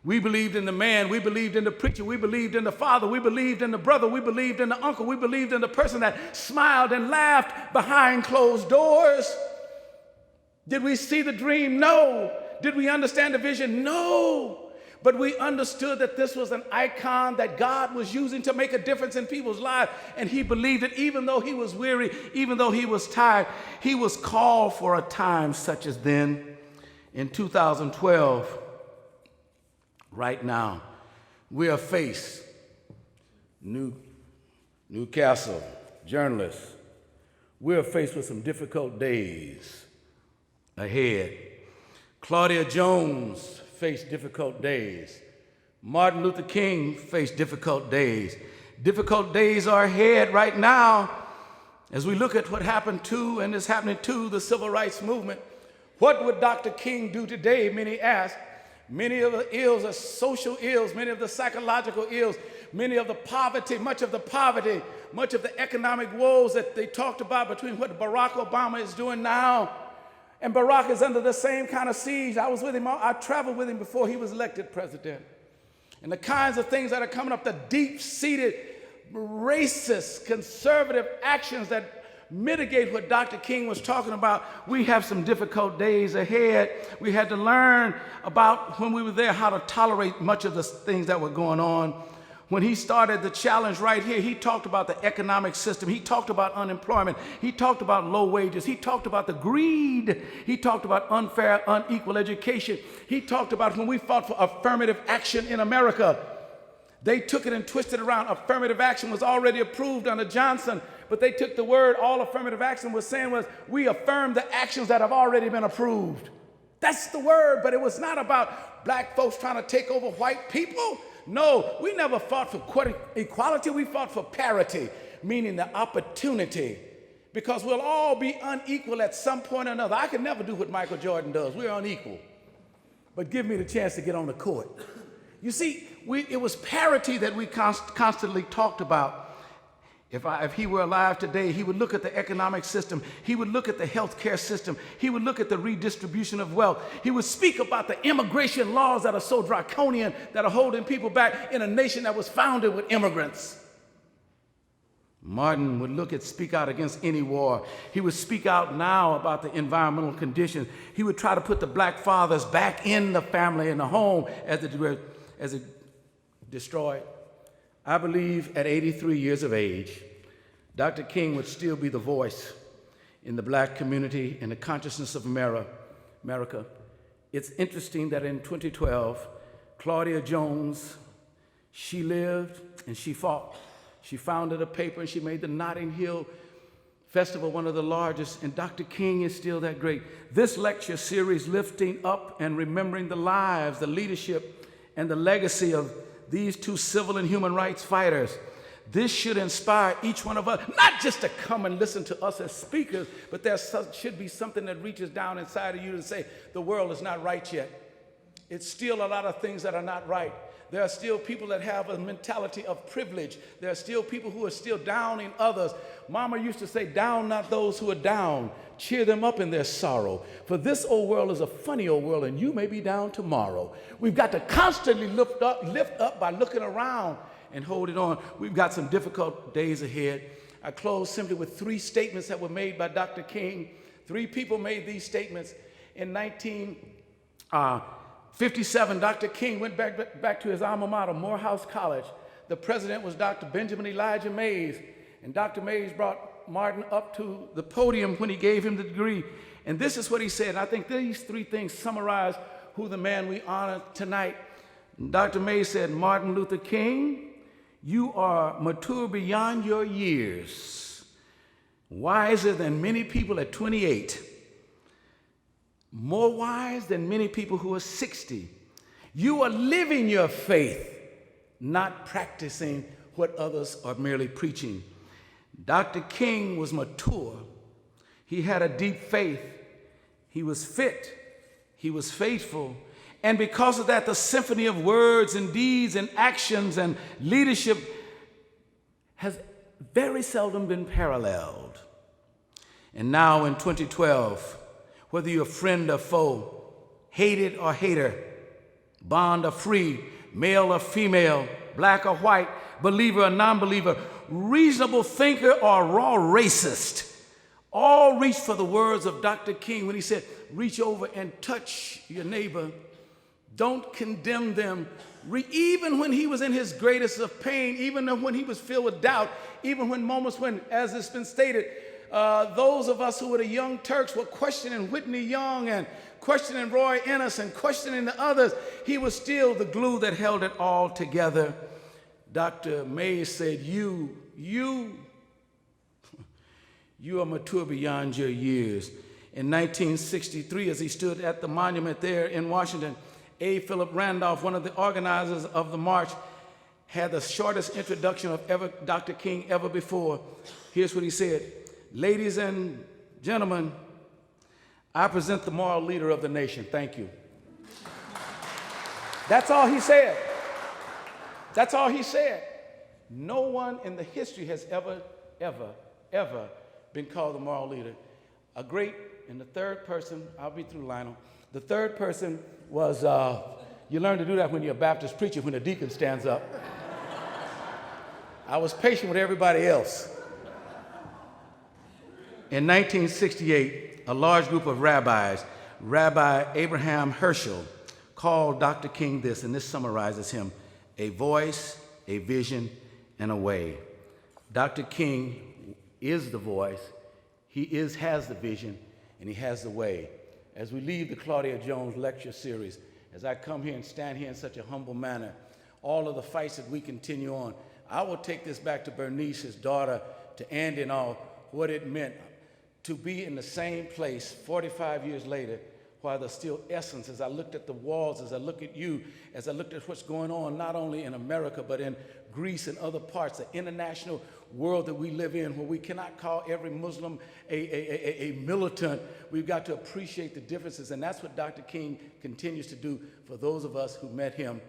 We believed in the man. We believed in the preacher. We believed in the father. We believed in the brother. We believed in the uncle. We believed in the person that smiled and laughed behind closed doors. Did we see the dream? No. Did we understand the vision? No. But we understood that this was an icon that God was using to make a difference in people's lives. And he believed it even though he was weary, even though he was tired. He was called for a time such as then. In 2012, right now, we are faced, Newcastle journalists, we are faced with some difficult days ahead. Claudia Jones faced difficult days. Martin Luther King faced difficult days. Difficult days are ahead right now as we look at what happened to and is happening to the civil rights movement. What would Dr. King do today? Many ask. Many of the ills are social ills, many of the psychological ills, many of the poverty, much of the economic woes that they talked about between what Barack Obama is doing now. And Barack is under the same kind of siege. I was with him, I traveled with him before he was elected president. And the kinds of things that are coming up, the deep-seated racist, conservative actions that mitigate what Dr. King was talking about. We have some difficult days ahead. We had to learn about, when we were there, how to tolerate much of the things that were going on. When he started the challenge right here, he talked about the economic system. He talked about unemployment. He talked about low wages. He talked about the greed. He talked about unfair, unequal education. He talked about when we fought for affirmative action in America. They took it and twisted around. Affirmative action was already approved under Johnson, but they took the word all affirmative action was saying was, we affirm the actions that have already been approved. That's the word, but it was not about black folks trying to take over white people. No, we never fought for equality. We fought for parity, meaning the opportunity, because we'll all be unequal at some point or another. I can never do what Michael Jordan does. We're unequal. But give me the chance to get on the court. You see, it was parity that we constantly talked about. If he were alive today, he would look at the economic system. He would look at the healthcare system. He would look at the redistribution of wealth. He would speak about the immigration laws that are so draconian, that are holding people back in a nation that was founded with immigrants. Martin would speak out against any war. He would speak out now about the environmental conditions. He would try to put the black fathers back in the family and the home as it destroyed. I believe at 83 years of age, Dr. King would still be the voice in the black community, in the consciousness of America. It's interesting that in 2012, Claudia Jones, she lived and she fought. She founded a paper and she made the Notting Hill Festival one of the largest, and Dr. King is still that great. This lecture series, Lifting Up and Remembering the Lives, the Leadership, and the Legacy of these two civil and human rights fighters, this should inspire each one of us, not just to come and listen to us as speakers, but there should be something that reaches down inside of you to say, the world is not right yet. It's still a lot of things that are not right. There are still people that have a mentality of privilege. There are still people who are still downing others. Mama used to say, down not those who are down, cheer them up in their sorrow. For this old world is a funny old world, and you may be down tomorrow. We've got to constantly lift up by looking around and hold it on. We've got some difficult days ahead. I close simply with 3 statements that were made by Dr. King. 3 people made these statements. In 1957, Dr. King went back to his alma mater, Morehouse College. The president was Dr. Benjamin Elijah Mays, and Dr. Mays brought Martin up to the podium when he gave him the degree. And this is what he said. I think these 3 things summarize who the man we honor tonight. Dr. Mays said, Martin Luther King, you are mature beyond your years, wiser than many people at 28, more wise than many people who are 60. You are living your faith, not practicing what others are merely preaching. Dr. King was mature. He had a deep faith. He was fit. He was faithful. And because of that, the symphony of words and deeds and actions and leadership has very seldom been paralleled. And now in 2012, whether you're friend or foe, hated or hater, bond or free, male or female, black or white, believer or non-believer, reasonable thinker or raw racist, all reach for the words of Dr. King when he said, reach over and touch your neighbor. Don't condemn them. Even when he was in his greatest of pain, even when he was filled with doubt, even when moments when, as it's been stated, those of us who were the Young Turks were questioning Whitney Young and questioning Roy Ennis and questioning the others, he was still the glue that held it all together. Dr. Mays said, you are mature beyond your years. In 1963, as he stood at the monument there in Washington, A. Philip Randolph, one of the organizers of the march, had the shortest introduction of Dr. King ever before. Here's what he said. Ladies and gentlemen, I present the moral leader of the nation. Thank you. That's all he said. That's all he said. No one in the history has ever been called the moral leader. And the third person, I'll be through, Lionel. The third person was, you learn to do that when you're a Baptist preacher, when the deacon stands up. I was patient with everybody else. In 1968, a large group of rabbis, Rabbi Abraham Herschel, called Dr. King this, and this summarizes him: a voice, a vision, and a way. Dr. King is the voice, he has the vision, and he has the way. As we leave the Claudia Jones lecture series, as I come here and stand here in such a humble manner, all of the fights that we continue on, I will take this back to Bernice, his daughter, to Andy and all, what it meant to be in the same place 45 years later, while there's still essence. As I looked at the walls, as I look at you, as I looked at what's going on, not only in America, but in Greece and other parts, the international world that we live in, where we cannot call every Muslim a militant. We've got to appreciate the differences, and that's what Dr. King continues to do for those of us who met him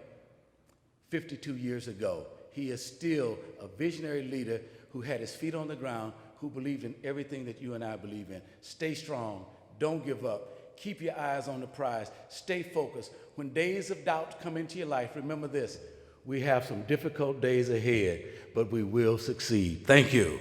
52 years ago. He is still a visionary leader who had his feet on the ground, who believed in everything that you and I believe in. Stay strong. Don't give up. Keep your eyes on the prize. Stay focused. When days of doubt come into your life, remember this: we have some difficult days ahead, but we will succeed. Thank you.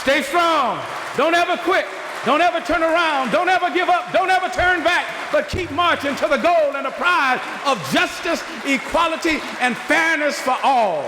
Stay strong. Don't ever quit. Don't ever turn around. Don't ever give up. Don't ever turn back, but keep marching to the goal and the prize of justice, equality, and fairness for all.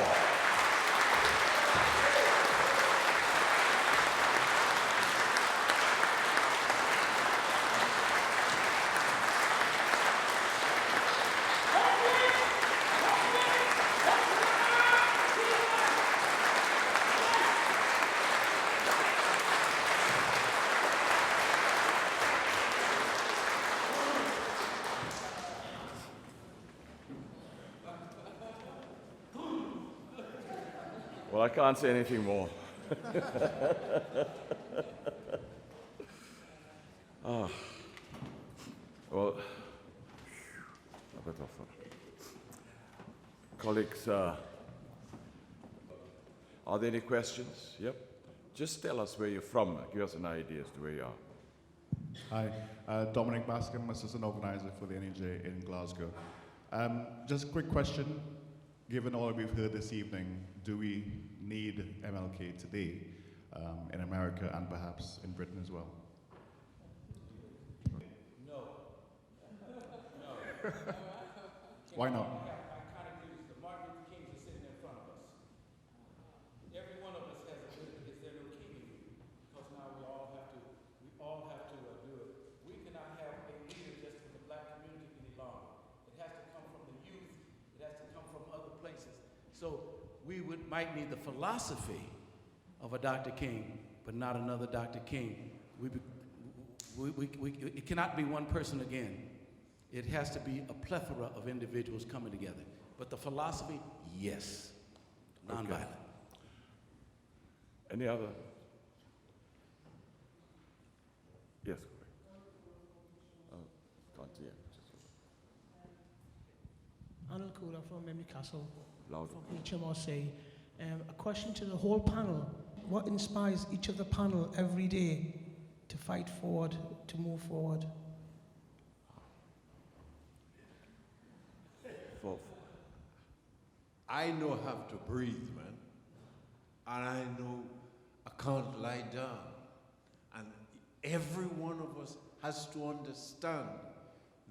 Well, I can't say anything more. Well, a bit of colleagues, are there any questions? Yep. Just tell us where you're from. Give us an idea as to where you are. Hi, Dominic Bascom, Assistant Organizer for the NUJ in Glasgow. Just a quick question. Given all we've heard this evening, do we need MLK today in America and perhaps in Britain as well? No. Why not? The Martin Luther Kings are sitting in front of us. Every one of us has a is there no king in you? Because now we all have to do it. We cannot have a leader just for the black community any longer. It has to come from the youth. It has to come from other places. So we might need the philosophy of a Dr. King, but not another Dr. King. It cannot be one person again. It has to be a plethora of individuals coming together. But the philosophy, yes, nonviolent. Okay. Any other? Yes, correct. Can't hear. Anil Kula from Newcastle. Loud. From HMRC. A question to the whole panel. What inspires each of the panel every day to fight forward, to move forward? I know how to breathe, man. And I know I can't lie down. And every one of us has to understand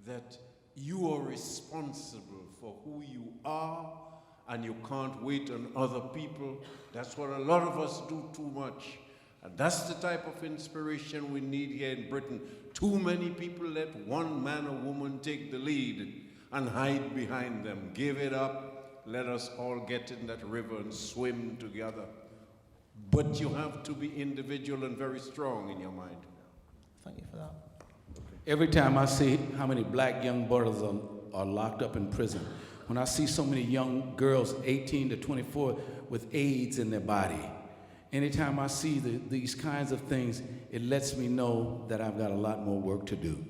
that you are responsible for who you are, and you can't wait on other people. That's what a lot of us do too much. And that's the type of inspiration we need here in Britain. Too many people let one man or woman take the lead and hide behind them. Give it up. Let us all get in that river and swim together. But you have to be individual and very strong in your mind. Thank you for that. Every time I see how many black young brothers are locked up in prison, when I see so many young girls, 18 to 24, with AIDS in their body, anytime I see these kinds of things, it lets me know that I've got a lot more work to do.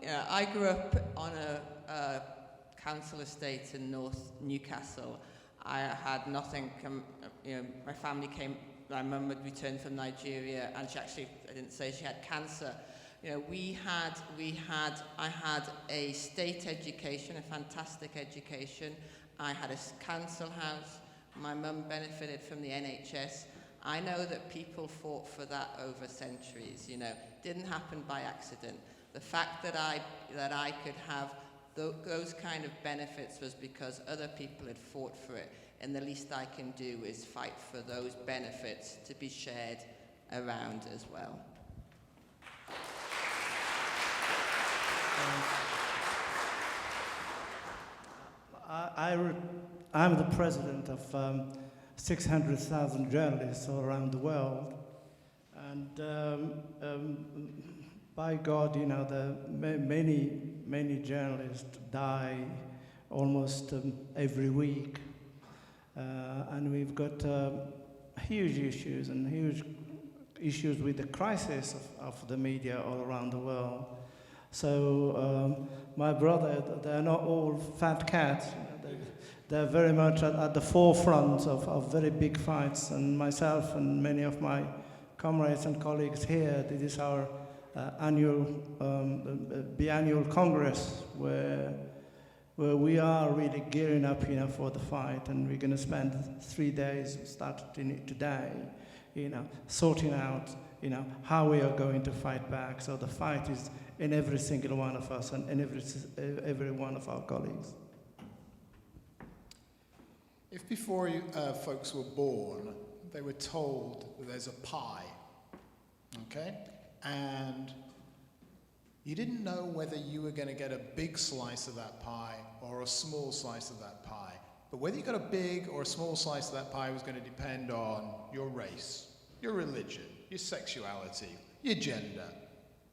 Yeah, I grew up on a council estate in North Newcastle. I had nothing. My family came. My mum had returned from Nigeria, and she actually, I didn't say, she had cancer. You know, I had a state education, a fantastic education. I had a council house. My mum benefited from the NHS. I know that people fought for that over centuries, you know. Didn't happen by accident. The fact that I could have those kind of benefits was because other people had fought for it. And the least I can do is fight for those benefits to be shared around as well. I'm the president of 600,000 journalists all around the world, and by God, you know, many journalists die almost every week, and we've got huge issues with the crisis of the media all around the world. So my brother, they're not all fat cats. They're very much at the forefront of very big fights, and myself and many of my comrades and colleagues here, this is our biannual Congress where we are really gearing up, you know, for the fight, and we're going to spend 3 days, starting it today, you know, sorting out, you know, how we are going to fight back. So the fight is in every single one of us and in every one of our colleagues. If before you folks were born, they were told that there's a pie, okay? And you didn't know whether you were going to get a big slice of that pie or a small slice of that pie. But whether you got a big or a small slice of that pie was going to depend on your race, your religion, your sexuality, your gender,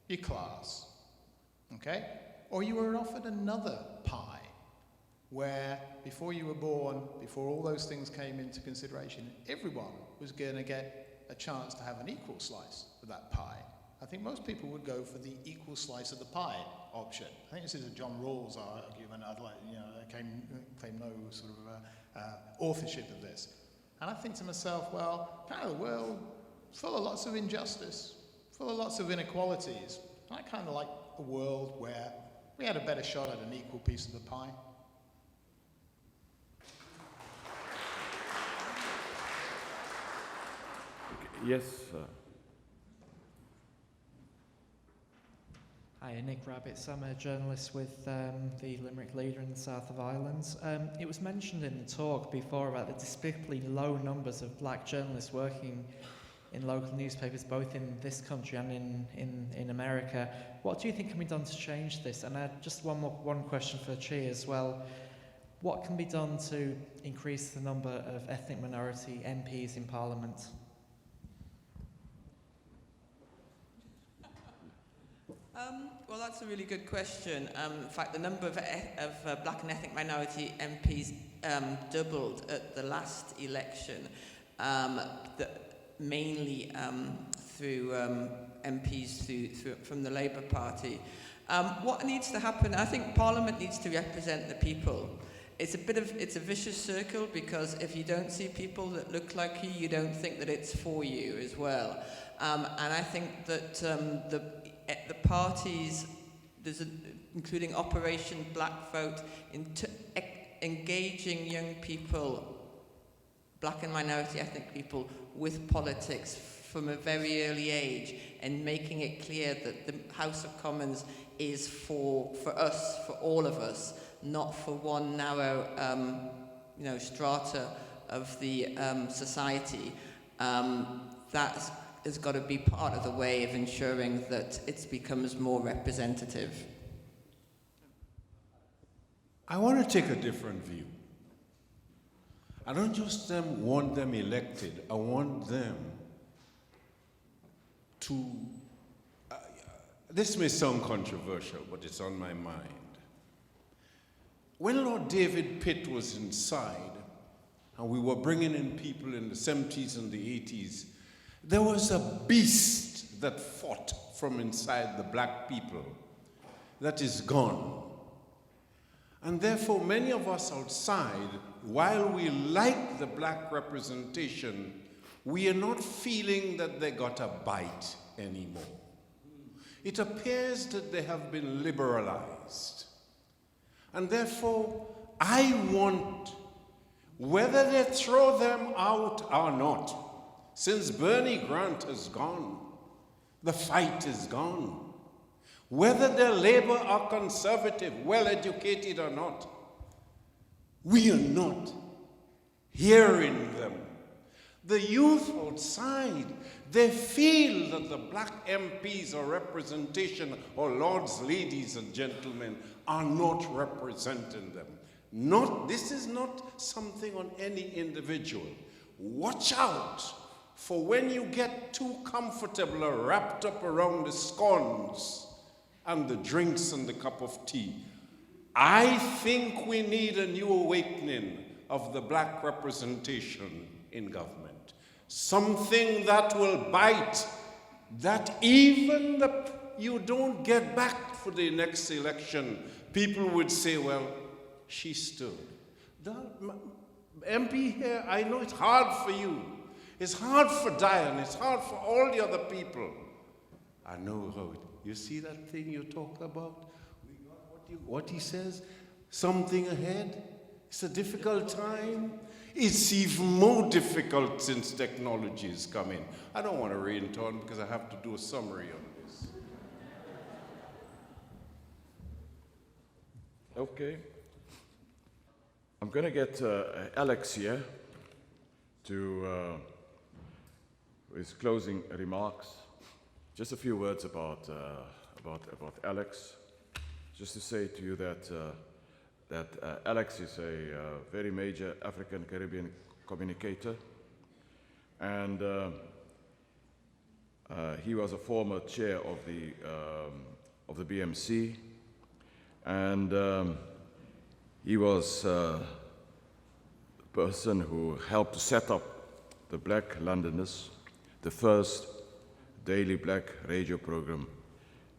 your class, okay? Or you were offered another pie, where before you were born, before all those things came into consideration, everyone was going to get a chance to have an equal slice of that pie. I think most people would go for the equal slice of the pie option. I think this is a John Rawls argument. I'd like, you know, I claim no sort of authorship of this. And I think to myself, well, kind of the world full of lots of injustice, full of lots of inequalities. I kind of like a world where we had a better shot at an equal piece of the pie. Yes. Hi, Nick Rabbits. I'm a journalist with the Limerick Leader in the south of Ireland. It was mentioned in the talk before about the despicably low numbers of black journalists working in local newspapers, both in this country and in America. What do you think can be done to change this? And just one question for Chi as well. What can be done to increase the number of ethnic minority MPs in Parliament? Well, that's a really good question. In fact, the number of black and ethnic minority MPs doubled at the last election, mainly through MPs from the Labour Party. What needs to happen? I think Parliament needs to represent the people. It's a vicious circle, because if you don't see people that look like you, you don't think that it's for you as well. And I think that the parties, including Operation Black Vote, engaging young people, black and minority ethnic people, with politics from a very early age, and making it clear that the House of Commons is for us, for all of us, not for one narrow strata of the society. That has got to be part of the way of ensuring that it becomes more representative. I want to take a different view. I don't just want them elected. I want them to... this may sound controversial, but it's on my mind. When Lord David Pitt was inside, and we were bringing in people in the 70s and the 80s, there was a beast that fought from inside the black people that is gone. And therefore, many of us outside, while we like the black representation, we are not feeling that they got a bite anymore. it appears that they have been liberalized. And therefore, I want, whether they throw them out or not, since Bernie Grant has gone, the fight is gone. Whether they're Labour or Conservative, well-educated or not, we are not hearing them. The youth outside, they feel that the black MPs or representation, or lords, ladies, and gentlemen, are not representing them. This is not something on any individual. Watch out for when you get too comfortable or wrapped up around the scones and the drinks and the cup of tea. I think we need a new awakening of the black representation in government. Something that will bite, that even you don't get back for the next election, people would say, well, she stood. The MP here, I know it's hard for you. It's hard for Diane. It's hard for all the other people. I know how it. You see that thing you talk about? What he says? Something ahead? It's a difficult time. It's even more difficult since technology is coming. I don't want to rain on because I have to do a summary on this. Okay. I'm going to get Alex here to his closing remarks. Just a few words about Alex. Just to say to you that Alex is a very major African Caribbean communicator, and he was a former chair of the BMC, and he was the person who helped to set up the Black Londoners, the first daily black radio program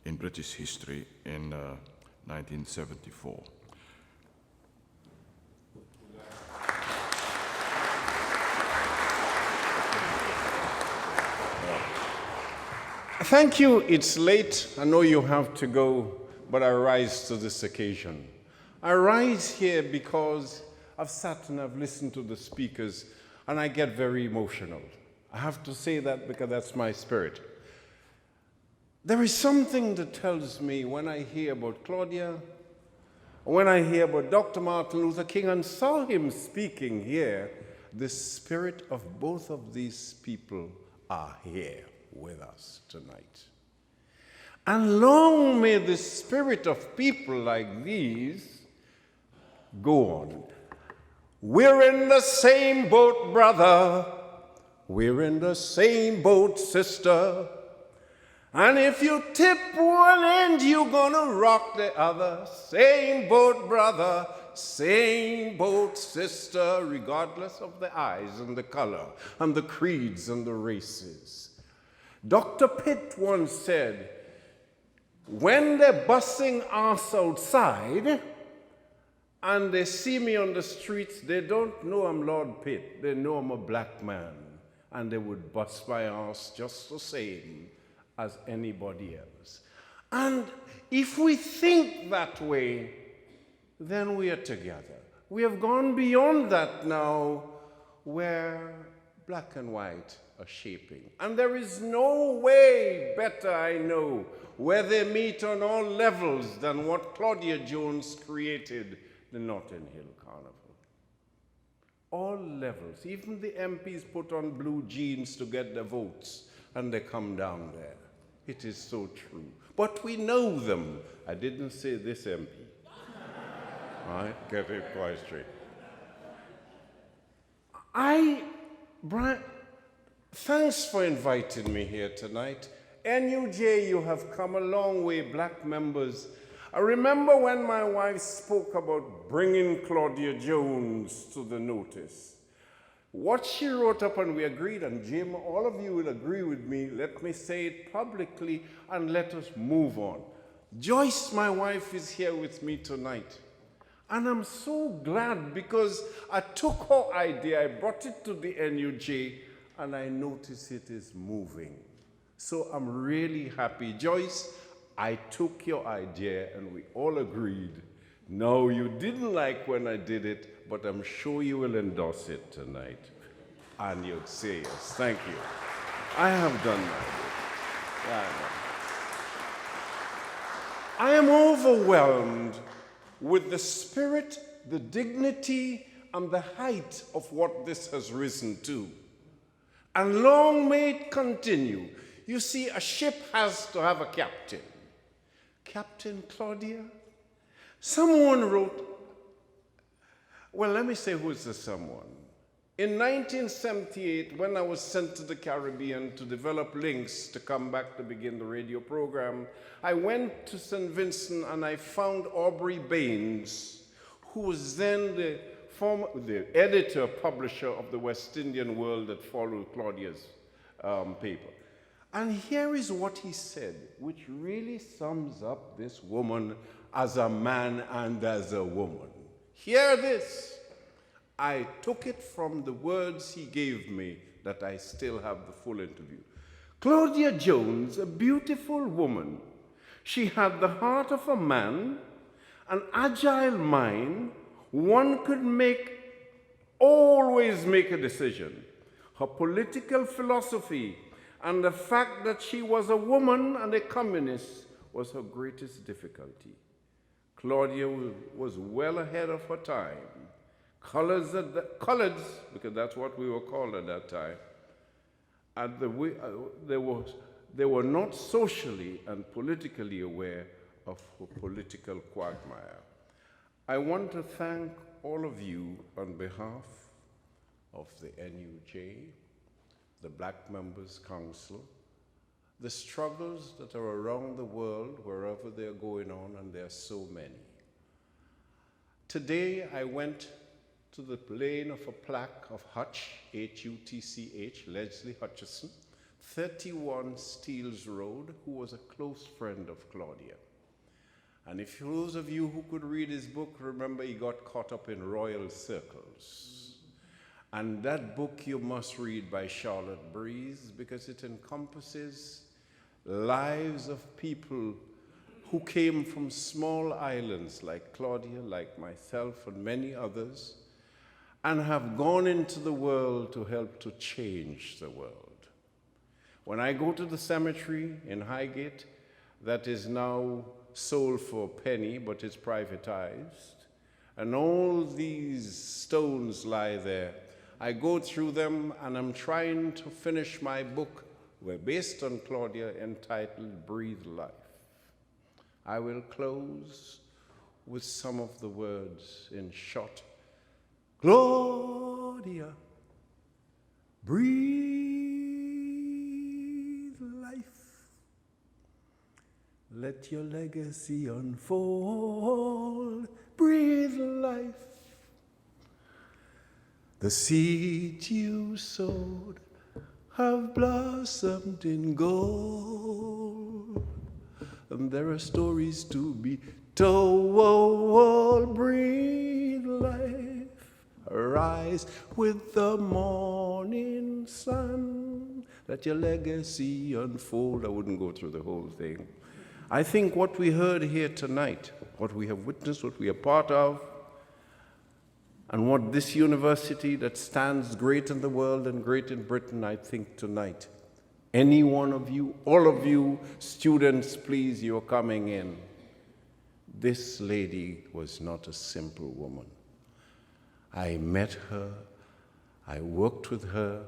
in British history in 1974. Thank you. It's late. I know you have to go, but I rise to this occasion. I rise here because I've sat and I've listened to the speakers, and I get very emotional. I have to say that because that's my spirit. There is something that tells me when I hear about Claudia, when I hear about Dr. Martin Luther King and saw him speaking here, the spirit of both of these people are here with us tonight. And long may the spirit of people like these go on. We're in the same boat, brother. We're in the same boat, sister. And if you tip one end, you're gonna rock the other. Same boat, brother. Same boat, sister, regardless of the eyes and the color and the creeds and the races. Dr. Pitt once said, when they're busting us outside and they see me on the streets, they don't know I'm Lord Pitt. They know I'm a black man. And they would bust my ass just the same as anybody else. And if we think that way, then we are together. We have gone beyond that now, where black and white are shaping. And there is no way better, I know, where they meet on all levels than what Claudia Jones created, the Notting Hill Carnival. All levels. Even the MPs put on blue jeans to get their votes, and they come down there. It is so true. But we know them. I didn't say this MP. Right? Get it quite straight. Brian, thanks for inviting me here tonight. NUJ, you have come a long way, black members. I remember when my wife spoke about bringing Claudia Jones to the notice. What she wrote up, and we agreed, and Jim, all of you will agree with me, let me say it publicly and let us move on. Joyce, my wife, is here with me tonight. And I'm so glad because I took her idea, I brought it to the NUJ, and I notice it is moving. So I'm really happy. Joyce, I took your idea and we all agreed. No, you didn't like when I did it, but I'm sure you will endorse it tonight. And you'd say yes. Thank you. I have done my bit. I am overwhelmed with the spirit, the dignity, and the height of what this has risen to. And long may it continue. You see, a ship has to have a captain. Captain Claudia? Someone wrote, well, let me say who's the someone. In 1978, when I was sent to the Caribbean to develop links to come back to begin the radio program, I went to St. Vincent and I found Aubrey Baines, who was then the editor, publisher of the West Indian World that followed Claudia's paper. And here is what he said, which really sums up this woman as a man and as a woman. Hear this. I took it from the words he gave me that I still have the full interview. Claudia Jones, a beautiful woman. She had the heart of a man, an agile mind. One could always make a decision. Her political philosophy and the fact that she was a woman and a communist was her greatest difficulty. Claudia was well ahead of her time. Colors, because that's what we were called at that time, they were not socially and politically aware of her political quagmire. I want to thank all of you on behalf of the NUJ, the Black Members Council, the struggles that are around the world wherever they're going on, and there are so many. Today I went to the laying of a plaque of Hutch, H-U-T-C-H, Leslie Hutchison, 31 Steeles Road, who was a close friend of Claudia. And if those of you who could read his book, remember he got caught up in royal circles. And that book you must read by Charlotte Breeze, because it encompasses lives of people who came from small islands like Claudia, like myself, and many others, and have gone into the world to help to change the world. When I go to the cemetery in Highgate, that is now sold for a penny, but it's privatized, and all these stones lie there. I go through them, and I'm trying to finish my book, based on Claudia, entitled Breathe Life. I will close with some of the words in short. Claudia, breathe life. Let your legacy unfold. Breathe life. The seeds you sowed have blossomed in gold, and there are stories to be told. Breathe life. Arise with the morning sun. Let your legacy unfold. I wouldn't go through the whole thing. I think what we heard here tonight, what we have witnessed, what we are part of, and what this university that stands great in the world and great in Britain, I think tonight, any one of you, all of you, students, please, you're coming in. This lady was not a simple woman. I met her, I worked with her,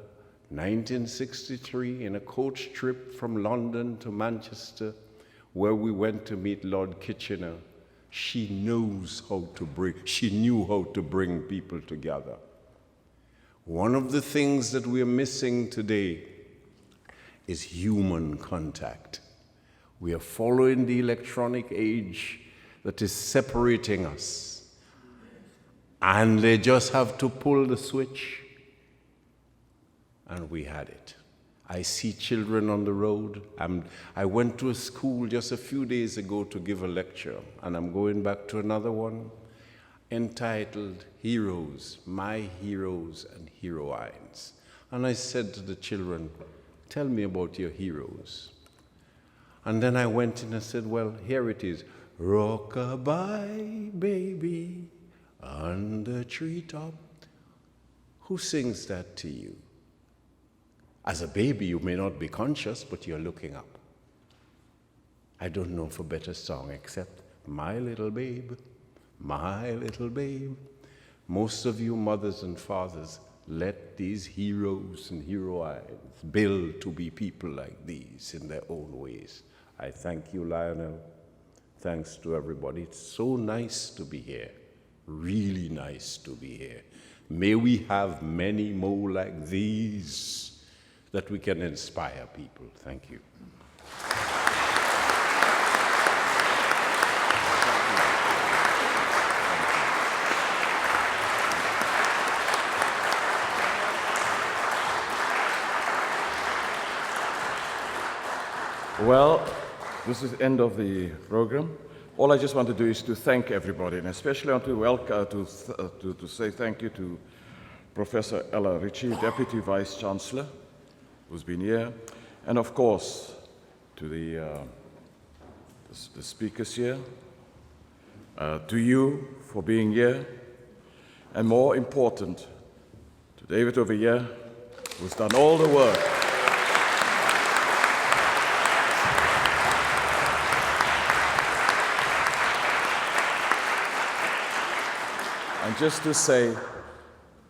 1963, in a coach trip from London to Manchester, where we went to meet Lord Kitchener. She knew how to bring people together. One of the things that we're missing today is human contact. We are following the electronic age that is separating us. And they just have to pull the switch, and we had it. I see children on the road. I went to a school just a few days ago to give a lecture, and I'm going back to another one entitled Heroes, My Heroes and Heroines. And I said to the children, tell me about your heroes. And then I went in and said, well, here it is. Rock-a-bye, baby, on the treetop. Who sings that to you? As a baby, you may not be conscious, but you're looking up. I don't know of a better song except My Little Babe, My Little Babe. Most of you mothers and fathers, let these heroes and heroines build to be people like these in their own ways. I thank you, Lionel. Thanks to everybody. It's so nice to be here. Really nice to be here. May we have many more like these that we can inspire people. Thank you. Well, this is the end of the program. All I just want to do is to thank everybody, and especially want to say thank you to Professor Ella Ritchie, Deputy Vice Chancellor, who's been here, and of course to the speakers here, to you for being here, and more important, to David over here, who's done all the work. And just to say,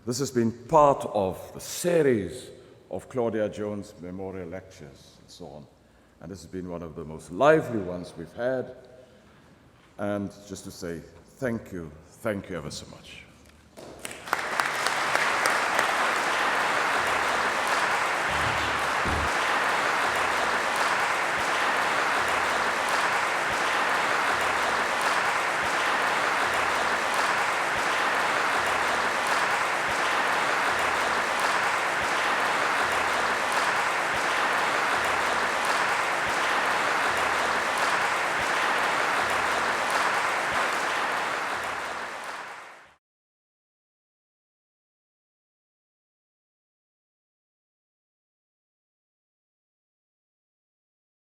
this has been part of the series of Claudia Jones memorial lectures and so on. And this has been one of the most lively ones we've had. And just to say thank you ever so much.